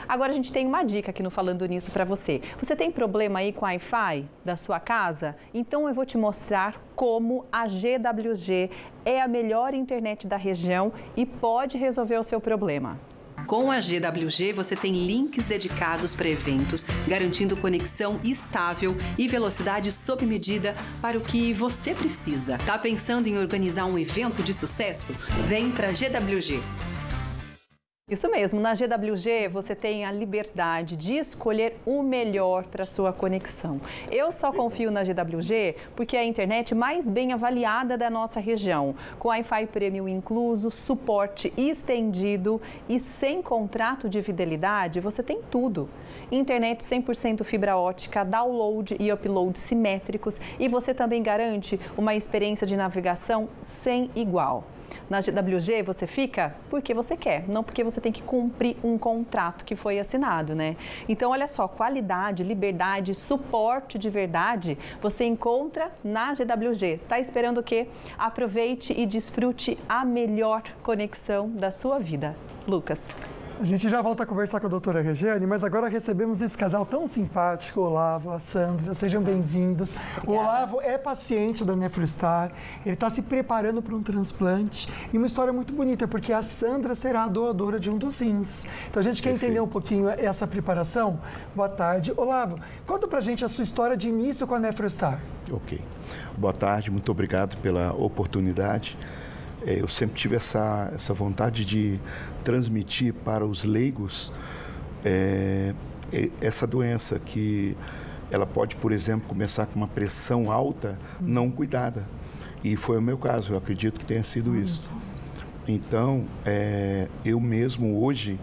Agora a gente tem uma dica aqui no Falando Nisso para você. Você tem problema aí com o Wi-Fi da sua casa? Então eu vou te mostrar como a GWG é a melhor internet da região e pode resolver o seu problema. Com a GWG, você tem links dedicados para eventos, garantindo conexão estável e velocidade sob medida para o que você precisa. Tá pensando em organizar um evento de sucesso? Vem para a GWG. Isso mesmo, na GWG você tem a liberdade de escolher o melhor para sua conexão. Eu só confio na GWG porque é a internet mais bem avaliada da nossa região, com Wi-Fi Premium incluso, suporte estendido e sem contrato de fidelidade, você tem tudo. Internet 100% fibra ótica, download e upload simétricos e você também garante uma experiência de navegação sem igual. Na GWG você fica porque você quer, não porque você tem que cumprir um contrato que foi assinado, né? Então, olha só, qualidade, liberdade, suporte de verdade, você encontra na GWG. Tá esperando o quê? Aproveite e desfrute a melhor conexão da sua vida. Lucas. A gente já volta a conversar com a doutora Regiane, mas agora recebemos esse casal tão simpático, o Olavo, a Sandra. Sejam bem-vindos. O Olavo é paciente da Nefrostar, ele está se preparando para um transplante. E uma história muito bonita, porque a Sandra será a doadora de um dos rins. Então a gente quer entender um pouquinho essa preparação. Boa tarde. Olavo, conta pra gente a sua história de início com a Nefrostar. Ok. Boa tarde, muito obrigado pela oportunidade. Eu sempre tive essa vontade de transmitir para os leigos essa doença que ela pode, por exemplo, começar com uma pressão alta não cuidada. E foi o meu caso, eu acredito que tenha sido isso. Então, eu mesmo hoje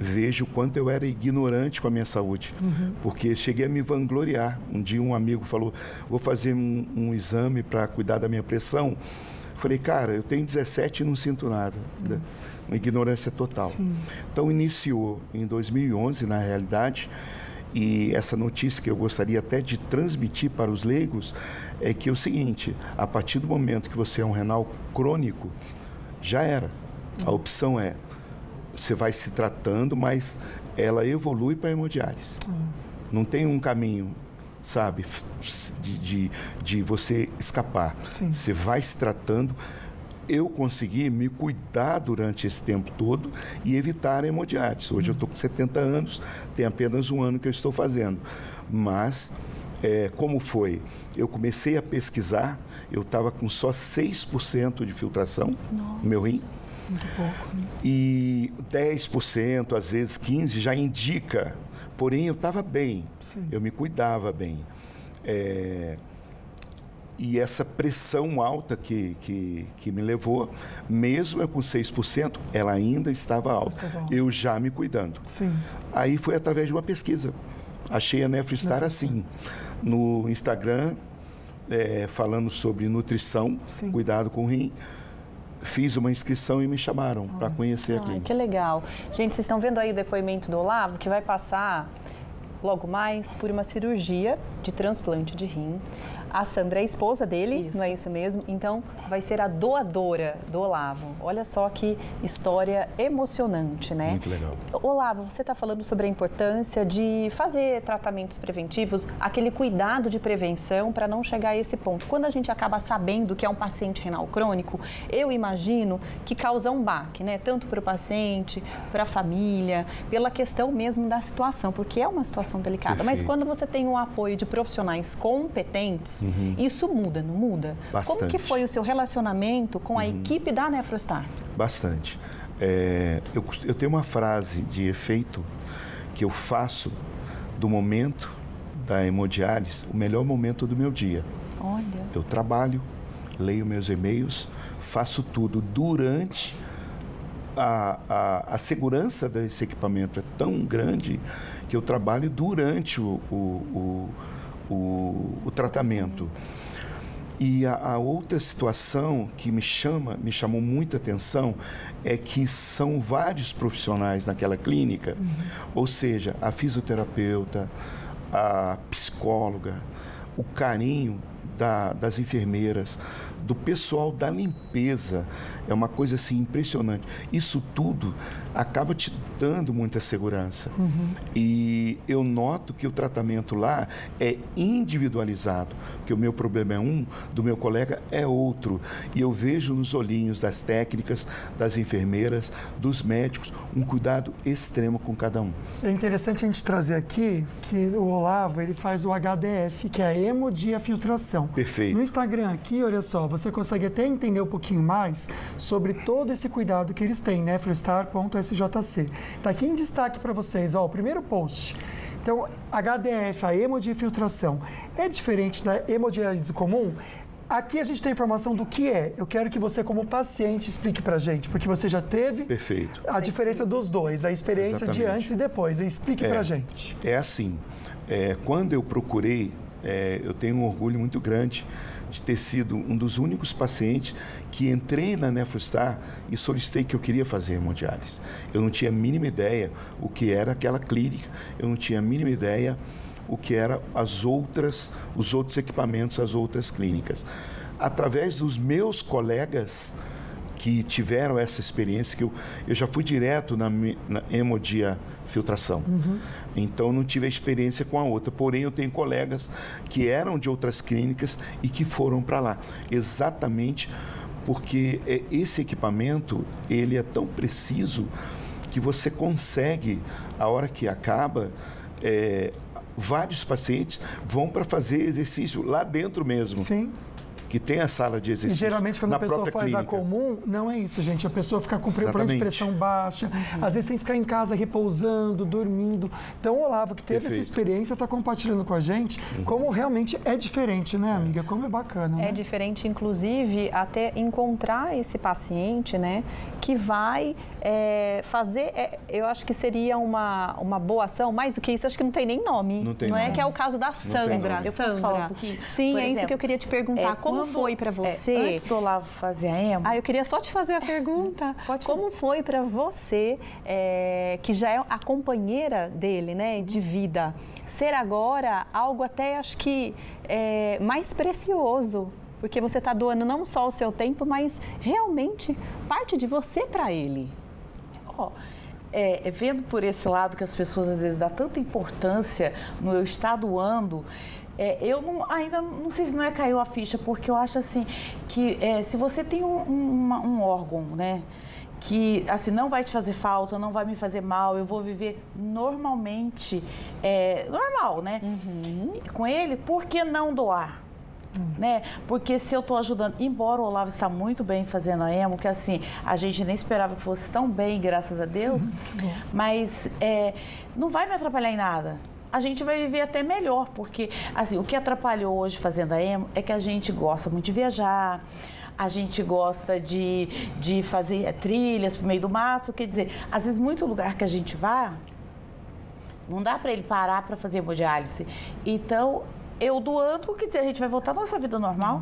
vejo o quanto eu era ignorante com a minha saúde, porque cheguei a me vangloriar. Um dia um amigo falou, vou fazer um exame para cuidar da minha pressão. Falei, cara, eu tenho 17 e não sinto nada. Uma ignorância total. Sim. Então, iniciou em 2011, na realidade, e essa notícia que eu gostaria até de transmitir para os leigos é que é o seguinte, a partir do momento que você é um renal crônico, já era. A opção é, você vai se tratando, mas ela evolui para a hemodiálise. Não tem um caminho, sabe, de você escapar. Sim. Você vai se tratando. Eu consegui me cuidar durante esse tempo todo e evitar a hemodiálise. Hoje eu estou com 70 anos, tem apenas um ano que eu estou fazendo. Mas, como foi? Eu comecei a pesquisar, eu estava com só 6% de filtração no meu rim. Muito pouco. E 10%, às vezes 15%, já indica. Porém, eu estava bem, eu me cuidava bem. E essa pressão alta que me levou, mesmo eu com 6%, ela ainda estava alta. Eu já me cuidando. Sim. Aí foi através de uma pesquisa. Achei a NephroStar assim, no Instagram, falando sobre nutrição, cuidado com o rim. Fiz uma inscrição e me chamaram para conhecer a clínica. Que legal. Gente, vocês estão vendo aí o depoimento do Olavo, que vai passar logo mais por uma cirurgia de transplante de rim. A Sandra é a esposa dele, não é isso mesmo? Então, vai ser a doadora do Olavo. Olha só que história emocionante, né? Muito legal. Olavo, você está falando sobre a importância de fazer tratamentos preventivos, aquele cuidado de prevenção para não chegar a esse ponto. Quando a gente acaba sabendo que é um paciente renal crônico, eu imagino que causa um baque, né? Tanto para o paciente, para a família, pela questão mesmo da situação, porque é uma situação delicada. Perfeito. Mas quando você tem um apoio de profissionais competentes, isso muda, não muda? Bastante. Como que foi o seu relacionamento com a equipe da NephroStar? Bastante. Eu tenho uma frase de efeito que eu faço do momento da hemodiálise, o melhor momento do meu dia. Olha. Eu trabalho, leio meus e-mails, faço tudo durante a segurança desse equipamento é tão grande que eu trabalho durante o tratamento. E a outra situação que me chamou muita atenção é que são vários profissionais naquela clínica, ou seja, a fisioterapeuta, a psicóloga, o carinho das enfermeiras, do pessoal da limpeza, é uma coisa assim impressionante. Isso tudo acaba te dando muita segurança. E eu noto que o tratamento lá é individualizado, porque o meu problema é um, do meu colega é outro. E eu vejo nos olhinhos das técnicas, das enfermeiras, dos médicos, um cuidado extremo com cada um. É interessante a gente trazer aqui que o Olavo, ele faz o HDF, que é a hemodiafiltração. Perfeito. No Instagram aqui, olha só, você consegue até entender um pouquinho mais sobre todo esse cuidado que eles têm, nephrostar.sjc. Está aqui em destaque para vocês, ó, o primeiro post. Então, HDF, a hemodiafiltração, é diferente da hemodiálise comum? Aqui a gente tem informação do que é. Eu quero que você, como paciente, explique pra gente, porque você já teve a diferença dos dois, a experiência de antes e depois. Explique pra gente. É assim, quando eu procurei, eu tenho um orgulho muito grande de ter sido um dos únicos pacientes que entrei na NephroStar e solicitei que eu queria fazer hemodiálise. Eu não tinha a mínima ideia o que era aquela clínica, eu não tinha a mínima ideia o que eram os outros equipamentos, as outras clínicas. Através dos meus colegas que tiveram essa experiência, que eu já fui direto na hemodiafiltração. Então, não tive a experiência com a outra. Porém, eu tenho colegas que eram de outras clínicas e que foram para lá. Exatamente porque esse equipamento, ele é tão preciso que você consegue, a hora que acaba, vários pacientes vão para fazer exercício lá dentro mesmo. Sim. que tem a sala de exercício. E geralmente quando a pessoa faz clínica. a comum, não é isso, gente. A pessoa fica com problema de pressão baixa, às vezes tem que ficar em casa repousando, dormindo. Então o Olavo, que teve essa experiência, está compartilhando com a gente como realmente é diferente, né, amiga? Como é bacana. É diferente, inclusive, até encontrar esse paciente, né, que vai fazer, eu acho que seria uma boa ação, mais do que isso, acho que não tem nem nome. Não é que é o caso da Sandra. Eu posso falar um pouquinho? Sim, Por é isso exemplo, que eu queria te perguntar. Como foi para você? Antes do Olavo fazer a emo... eu queria só te fazer a pergunta. Como foi para você, que já é a companheira dele, né, de vida, ser agora algo até, acho que, mais precioso? Porque você está doando não só o seu tempo, mas realmente parte de você para ele. Vendo por esse lado que as pessoas às vezes dão tanta importância no eu estar doando, eu ainda não sei se não caiu a ficha, porque eu acho assim que se você tem um órgão, né, que assim não vai te fazer falta, não vai me fazer mal, eu vou viver normalmente, normal, né? Com ele, por que não doar? Né? Porque se eu estou ajudando, embora o Olavo está muito bem fazendo a emo, que assim, a gente nem esperava que fosse tão bem, graças a Deus, mas não vai me atrapalhar em nada. A gente vai viver até melhor, porque assim, o que atrapalhou hoje fazendo a emo é que a gente gosta muito de viajar, a gente gosta de fazer trilhas pro meio do mato, quer dizer, às vezes muito lugar que a gente vá, não dá para ele parar para fazer hemodiálise. Então, eu doando, quer dizer, a gente vai voltar à nossa vida normal.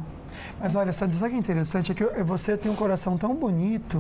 Mas olha, sabe o que é interessante? É que você tem um coração tão bonito,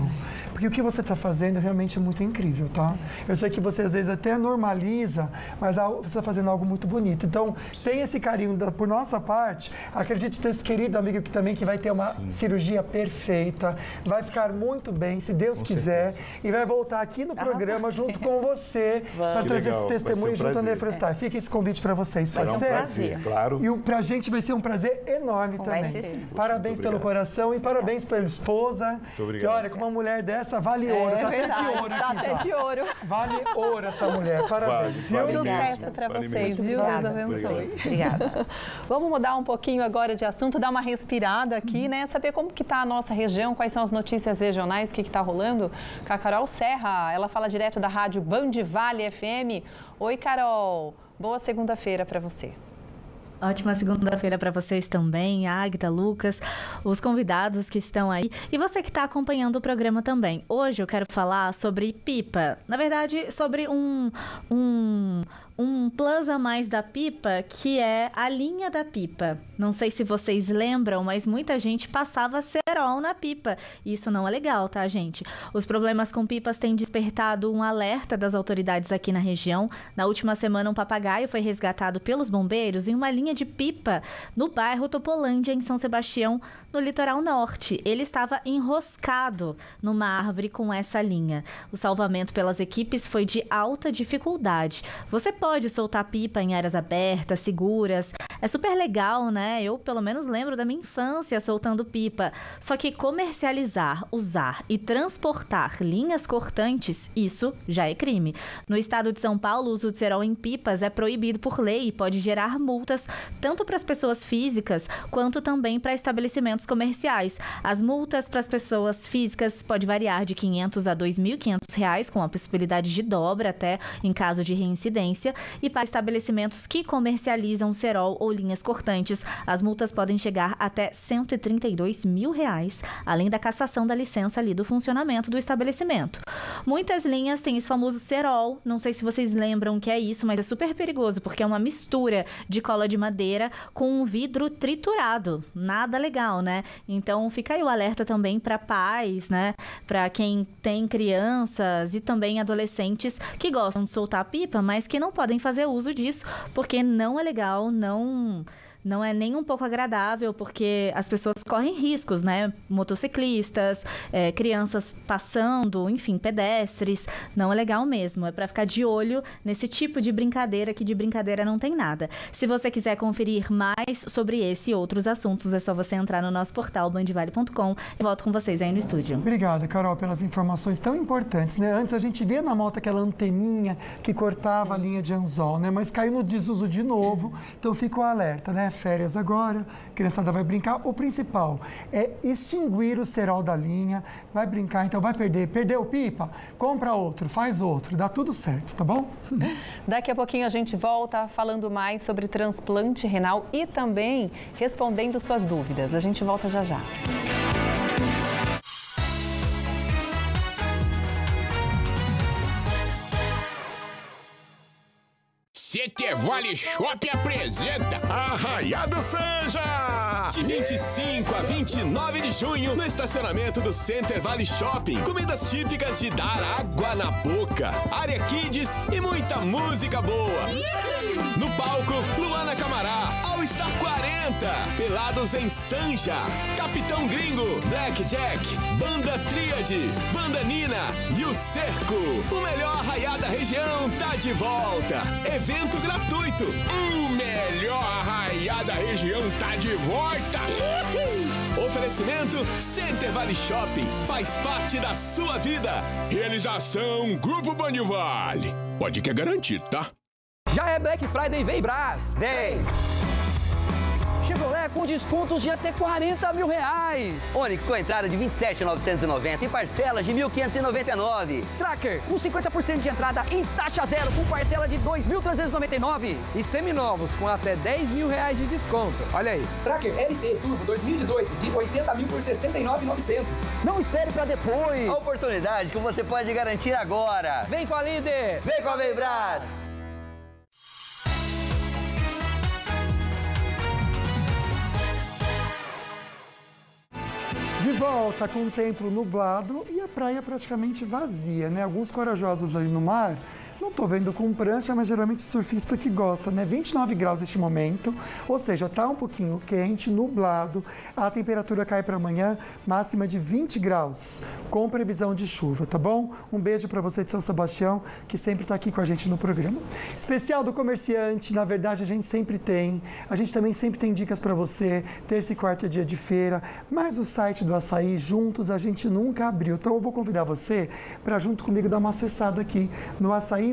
porque o que você está fazendo realmente é muito incrível, tá? Eu sei que você às vezes até normaliza, mas você está fazendo algo muito bonito. Então, tem esse carinho por nossa parte. Acredite ter esse querido amigo que vai ter uma cirurgia perfeita, vai ficar muito bem, se Deus quiser, e vai voltar aqui no programa junto com você para trazer esse testemunho junto à Nefrostar. Fica esse convite para vocês, pode ser? Um prazer, claro. E pra gente vai ser um prazer enorme também. Vai ser sim. Parabéns pelo coração e parabéns pela esposa. Muito obrigado. Que olha, com uma mulher dessa vale ouro. Tá verdade, até de ouro. Tá até de ouro. Vale ouro essa mulher. Parabéns. Vale Sucesso para vocês, viu? Deus abençoe. Obrigada. Vamos mudar um pouquinho agora de assunto, dar uma respirada aqui, né? Saber como que tá a nossa região, quais são as notícias regionais, o que está rolando. Com a Carol Serra, ela fala direto da rádio Band Vale FM. Oi, Carol. Boa segunda-feira para você. Ótima segunda-feira para vocês também, Águida, Lucas, os convidados que estão aí e você que está acompanhando o programa também. Hoje eu quero falar sobre pipa, na verdade sobre um plus a mais da pipa, que é a linha da pipa. Não sei se vocês lembram, mas muita gente passava cerol na pipa. E isso não é legal, tá, gente? Os problemas com pipas têm despertado um alerta das autoridades aqui na região. Na última semana, um papagaio foi resgatado pelos bombeiros em uma linha de pipa no bairro Topolândia, em São Sebastião, no litoral norte. Ele estava enroscado numa árvore com essa linha. O salvamento pelas equipes foi de alta dificuldade. Você pode soltar pipa em áreas abertas, seguras. É super legal, né? Eu, pelo menos, lembro da minha infância soltando pipa. Só que comercializar, usar e transportar linhas cortantes, isso já é crime. No estado de São Paulo, o uso de cerol em pipas é proibido por lei e pode gerar multas tanto para as pessoas físicas quanto também para estabelecimentos comerciais. As multas para as pessoas físicas pode variar de R$ 500 a R$ 2.500, com a possibilidade de dobra até em caso de reincidência. E para estabelecimentos que comercializam cerol ou linhas cortantes, as multas podem chegar até R$ 132 mil, além da cassação da licença ali do funcionamento do estabelecimento. Muitas linhas têm esse famoso cerol, não sei se vocês lembram o que é isso, mas é super perigoso, porque é uma mistura de cola de madeira com um vidro triturado. Nada legal, né? Então fica aí o alerta também para pais, né? Para quem tem crianças e também adolescentes que gostam de soltar pipa, mas que não podem fazer uso disso, porque não é legal, não é nem um pouco agradável, porque as pessoas correm riscos, né? Motociclistas, crianças passando, enfim, pedestres. Não é legal mesmo. É para ficar de olho nesse tipo de brincadeira, que de brincadeira não tem nada. Se você quiser conferir mais sobre esse e outros assuntos, é só você entrar no nosso portal bandvale.com. Eu volto com vocês aí no estúdio. Obrigada, Carol, pelas informações tão importantes, né? Antes a gente via na moto aquela anteninha que cortava a linha de anzol, né? Mas caiu no desuso de novo, então fica o alerta, né? férias agora, a criançada vai brincar. O principal é extinguir o cerol da linha, vai brincar, então vai perder. Perdeu pipa? Compra outro, faz outro, dá tudo certo, tá bom? Daqui a pouquinho a gente volta falando mais sobre transplante renal e também respondendo suas dúvidas. A gente volta já já. CT Vale Shop apresenta Arraiada Sanja! De 25 a 29 de junho, no estacionamento do Center Vale Shopping. Comidas típicas de dar água na boca, área kids e muita música boa. No palco, Luana Camará, All Star 40, Pelados em Sanja, Capitão Gringo, Blackjack, Banda Tríade, Banda Nina e o Cerco. O melhor arraiá da região tá de volta. Evento gratuito. O melhor arraiá da região tá de volta. Oferecimento Center Vale Shopping. Faz parte da sua vida. Realização Grupo Banho Vale. Pode que é garantido, tá? Já é Black Friday, vem Brás! Vem! Chevrolet com descontos de até R$40 mil. Onix com entrada de 27.990 e parcelas de 1.599. Tracker com 50% de entrada e taxa zero com parcela de 2.399. E seminovos com até R$10 mil de desconto. Olha aí. Tracker LT Turbo 2018 de 80 mil por 69.900. Não espere para depois. A oportunidade que você pode garantir agora. Vem com a Líder. Vem com a Vembras. De volta com o tempo nublado e a praia praticamente vazia, né? Alguns corajosos ali no mar, não tô vendo com prancha, mas geralmente surfista que gosta, né? 29 graus neste momento, ou seja, tá um pouquinho quente, nublado, a temperatura cai para amanhã, máxima de 20 graus, com previsão de chuva, tá bom? Um beijo para você de São Sebastião, que sempre tá aqui com a gente no programa. Especial do comerciante, na verdade a gente sempre tem, a gente também sempre tem dicas para você, terça e quarta é dia de feira, mas o site do Açaí, juntos a gente nunca abriu, então eu vou convidar você para junto comigo dar uma acessada aqui no açaí.com.br.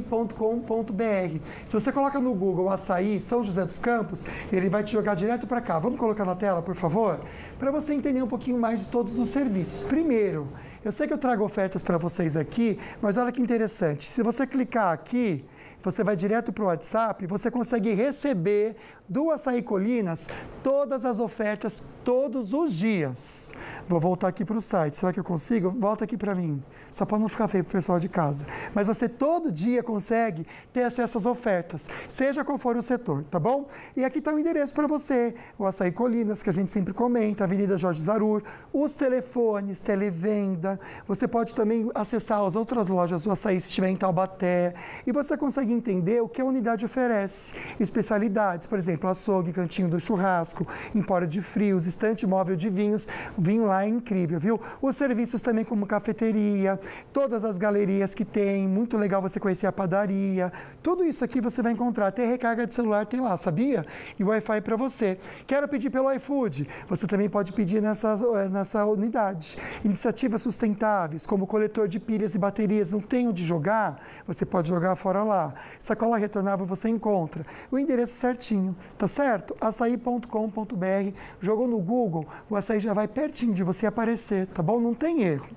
Se você coloca no Google Açaí São José dos Campos, ele vai te jogar direto para cá. Vamos colocar na tela, por favor? Para você entender um pouquinho mais de todos os serviços. Primeiro, eu sei que eu trago ofertas para vocês aqui, mas olha que interessante. Se você clicar aqui, você vai direto para o WhatsApp, você consegue receber do Açaí Colinas todas as ofertas todos os dias. Vou voltar aqui para o site. Será que eu consigo? Volta aqui para mim. Só para não ficar feio para o pessoal de casa. Mas você todo dia consegue ter acesso às ofertas, seja qual for o setor, tá bom? E aqui está o endereço para você. O Açaí Colinas, que a gente sempre comenta, Avenida Jorge Zarur, os telefones, televenda. Você pode também acessar as outras lojas do Açaí se estiver em Taubaté. E você consegue entender o que a unidade oferece. Especialidades, por exemplo, açougue, cantinho do churrasco, empório de frios, estante móvel de vinhos. O vinho lá é incrível, viu? Os serviços também como cafeteria, todas as galerias que tem, muito legal você conhecer a padaria. Tudo isso aqui você vai encontrar. Até recarga de celular tem lá, sabia? E o Wi-Fi para você. Quero pedir pelo iFood. Você também pode pedir nessa unidade. Iniciativas sustentáveis, como coletor de pilhas e baterias, não tem onde jogar? Você pode jogar fora lá. Sacola retornável você encontra. O endereço certinho, tá certo? açaí.com.br. Jogou no Google, o Açaí já vai pertinho de você aparecer, tá bom? Não tem erro.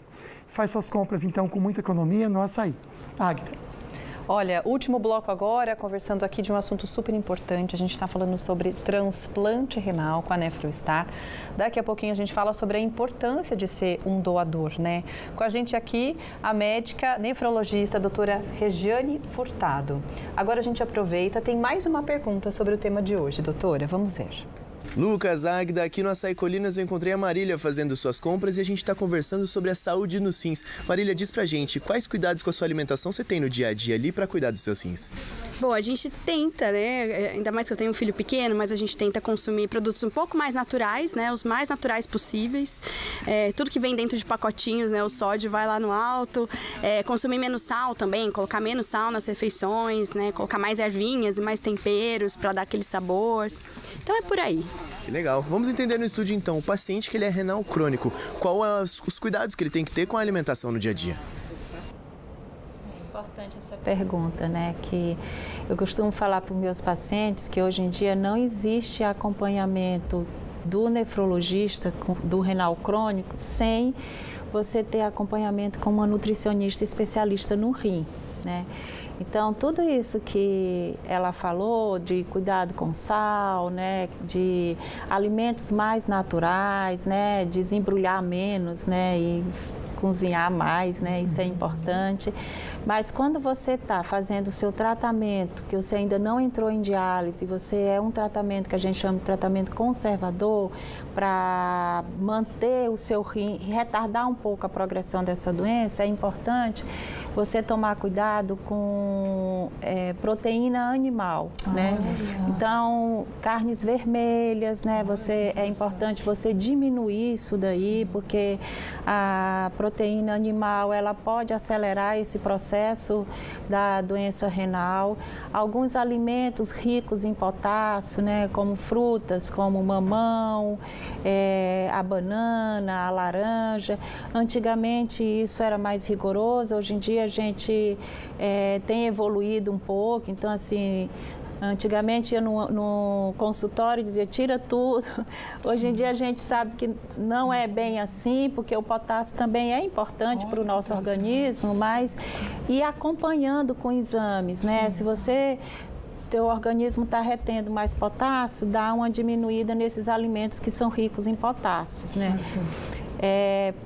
Faz suas compras, então, com muita economia no Açaí. Águida. Olha, último bloco agora, conversando aqui de um assunto super importante. A gente está falando sobre transplante renal com a NefroStar. Daqui a pouquinho a gente fala sobre a importância de ser um doador, né? Com a gente aqui, a médica nefrologista, a doutora Regiane Furtado. Agora a gente aproveita, tem mais uma pergunta sobre o tema de hoje, doutora. Vamos ver. Lucas, Águida, aqui no Açaí Colinas eu encontrei a Marília fazendo suas compras e a gente está conversando sobre a saúde nos rins. Marília, diz pra gente, quais cuidados com a sua alimentação você tem no dia a dia ali para cuidar dos seus rins? Bom, a gente tenta, né, ainda mais que eu tenho um filho pequeno, mas a gente tenta consumir produtos um pouco mais naturais, né, os mais naturais possíveis. Tudo que vem dentro de pacotinhos, né, o sódio vai lá no alto. Consumir menos sal também, colocar menos sal nas refeições, né, colocar mais ervinhas e mais temperos para dar aquele sabor. Então é por aí. Que legal. Vamos entender no estúdio então, o paciente que ele é renal crônico, quais os cuidados que ele tem que ter com a alimentação no dia a dia? importante essa pergunta, né? Que eu costumo falar para os meus pacientes que hoje em dia não existe acompanhamento do nefrologista do renal crônico sem você ter acompanhamento com uma nutricionista especialista no rim, né? Então, tudo isso que ela falou, de cuidado com sal, né, de alimentos mais naturais, né, desembrulhar menos, né, e cozinhar mais, né, isso é importante. Mas quando você está fazendo o seu tratamento, que você ainda não entrou em diálise, você é um tratamento que a gente chama de tratamento conservador, para manter o seu rim, retardar um pouco a progressão dessa doença, é importante você tomar cuidado com proteína animal, né? Então, carnes vermelhas, né? É importante você diminuir isso daí, porque a proteína animal, ela pode acelerar esse processo da doença renal. Alguns alimentos ricos em potássio, né? Como frutas, como mamão, a banana, a laranja. Antigamente isso era mais rigoroso, hoje em dia a gente tem evoluído um pouco, então assim, antigamente ia no consultório e dizia tira tudo, hoje em dia a gente sabe que não é bem assim, porque o potássio também é importante para o nosso organismo, mas e acompanhando com exames, né? Se teu organismo está retendo mais potássio, dá uma diminuída nesses alimentos que são ricos em potássios, né?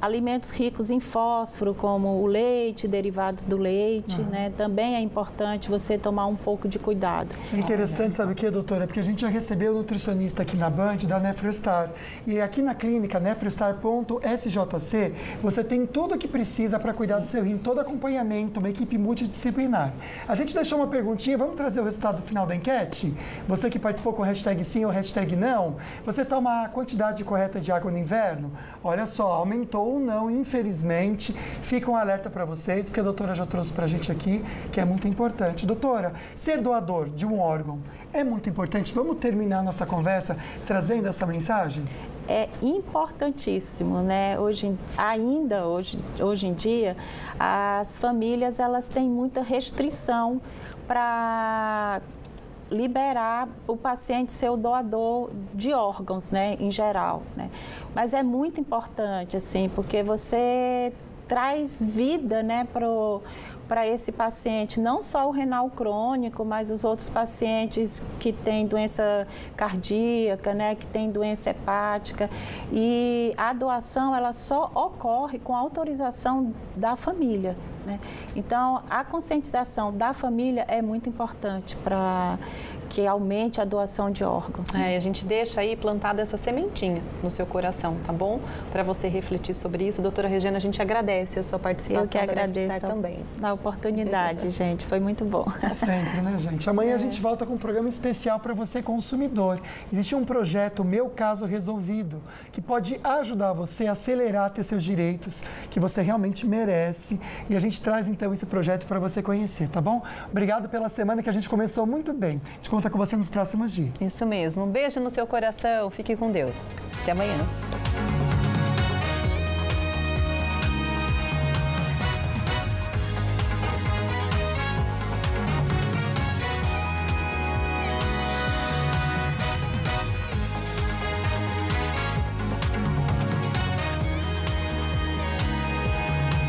Alimentos ricos em fósforo, como o leite, derivados do leite, né? Também é importante você tomar um pouco de cuidado. É interessante, sabe o que, doutora? Porque a gente já recebeu o nutricionista aqui na Band, da Nefrostar. E aqui na clínica, nefrostar.sjc, você tem tudo o que precisa para cuidar do seu rim, todo acompanhamento, uma equipe multidisciplinar. A gente deixou uma perguntinha, vamos trazer o resultado final da enquete? Você que participou com o hashtag sim ou hashtag não, você toma a quantidade correta de água no inverno? Olha só, aumentou ou não, infelizmente. Fica um alerta para vocês, porque a doutora já trouxe para a gente aqui, que é muito importante. Doutora, ser doador de um órgão é muito importante. Vamos terminar nossa conversa trazendo essa mensagem? É importantíssimo, né? Hoje em dia, as famílias elas têm muita restrição para liberar o paciente ser o doador de órgãos, né, em geral, né? Mas é muito importante, assim, porque você traz vida, né, para esse paciente, não só o renal crônico, mas os outros pacientes que têm doença cardíaca, né, que têm doença hepática. E a doação, ela só ocorre com autorização da família, né? Então, a conscientização da família é muito importante para que aumente a doação de órgãos. A gente deixa aí plantada essa sementinha no seu coração, tá bom? Para você refletir sobre isso. Doutora Regiana, a gente agradece a sua participação. Eu que agradeço também. A oportunidade, gente. Foi muito bom. Sempre, né, gente? Amanhã a gente volta com um programa especial para você, consumidor. Existe um projeto, Meu Caso Resolvido, que pode ajudar você a acelerar, ter seus direitos, que você realmente merece. E a gente traz, então, esse projeto para você conhecer, tá bom? Obrigado pela semana que a gente começou muito bem. A gente conta com você nos próximos dias. Isso mesmo. Um beijo no seu coração. Fique com Deus. Até amanhã.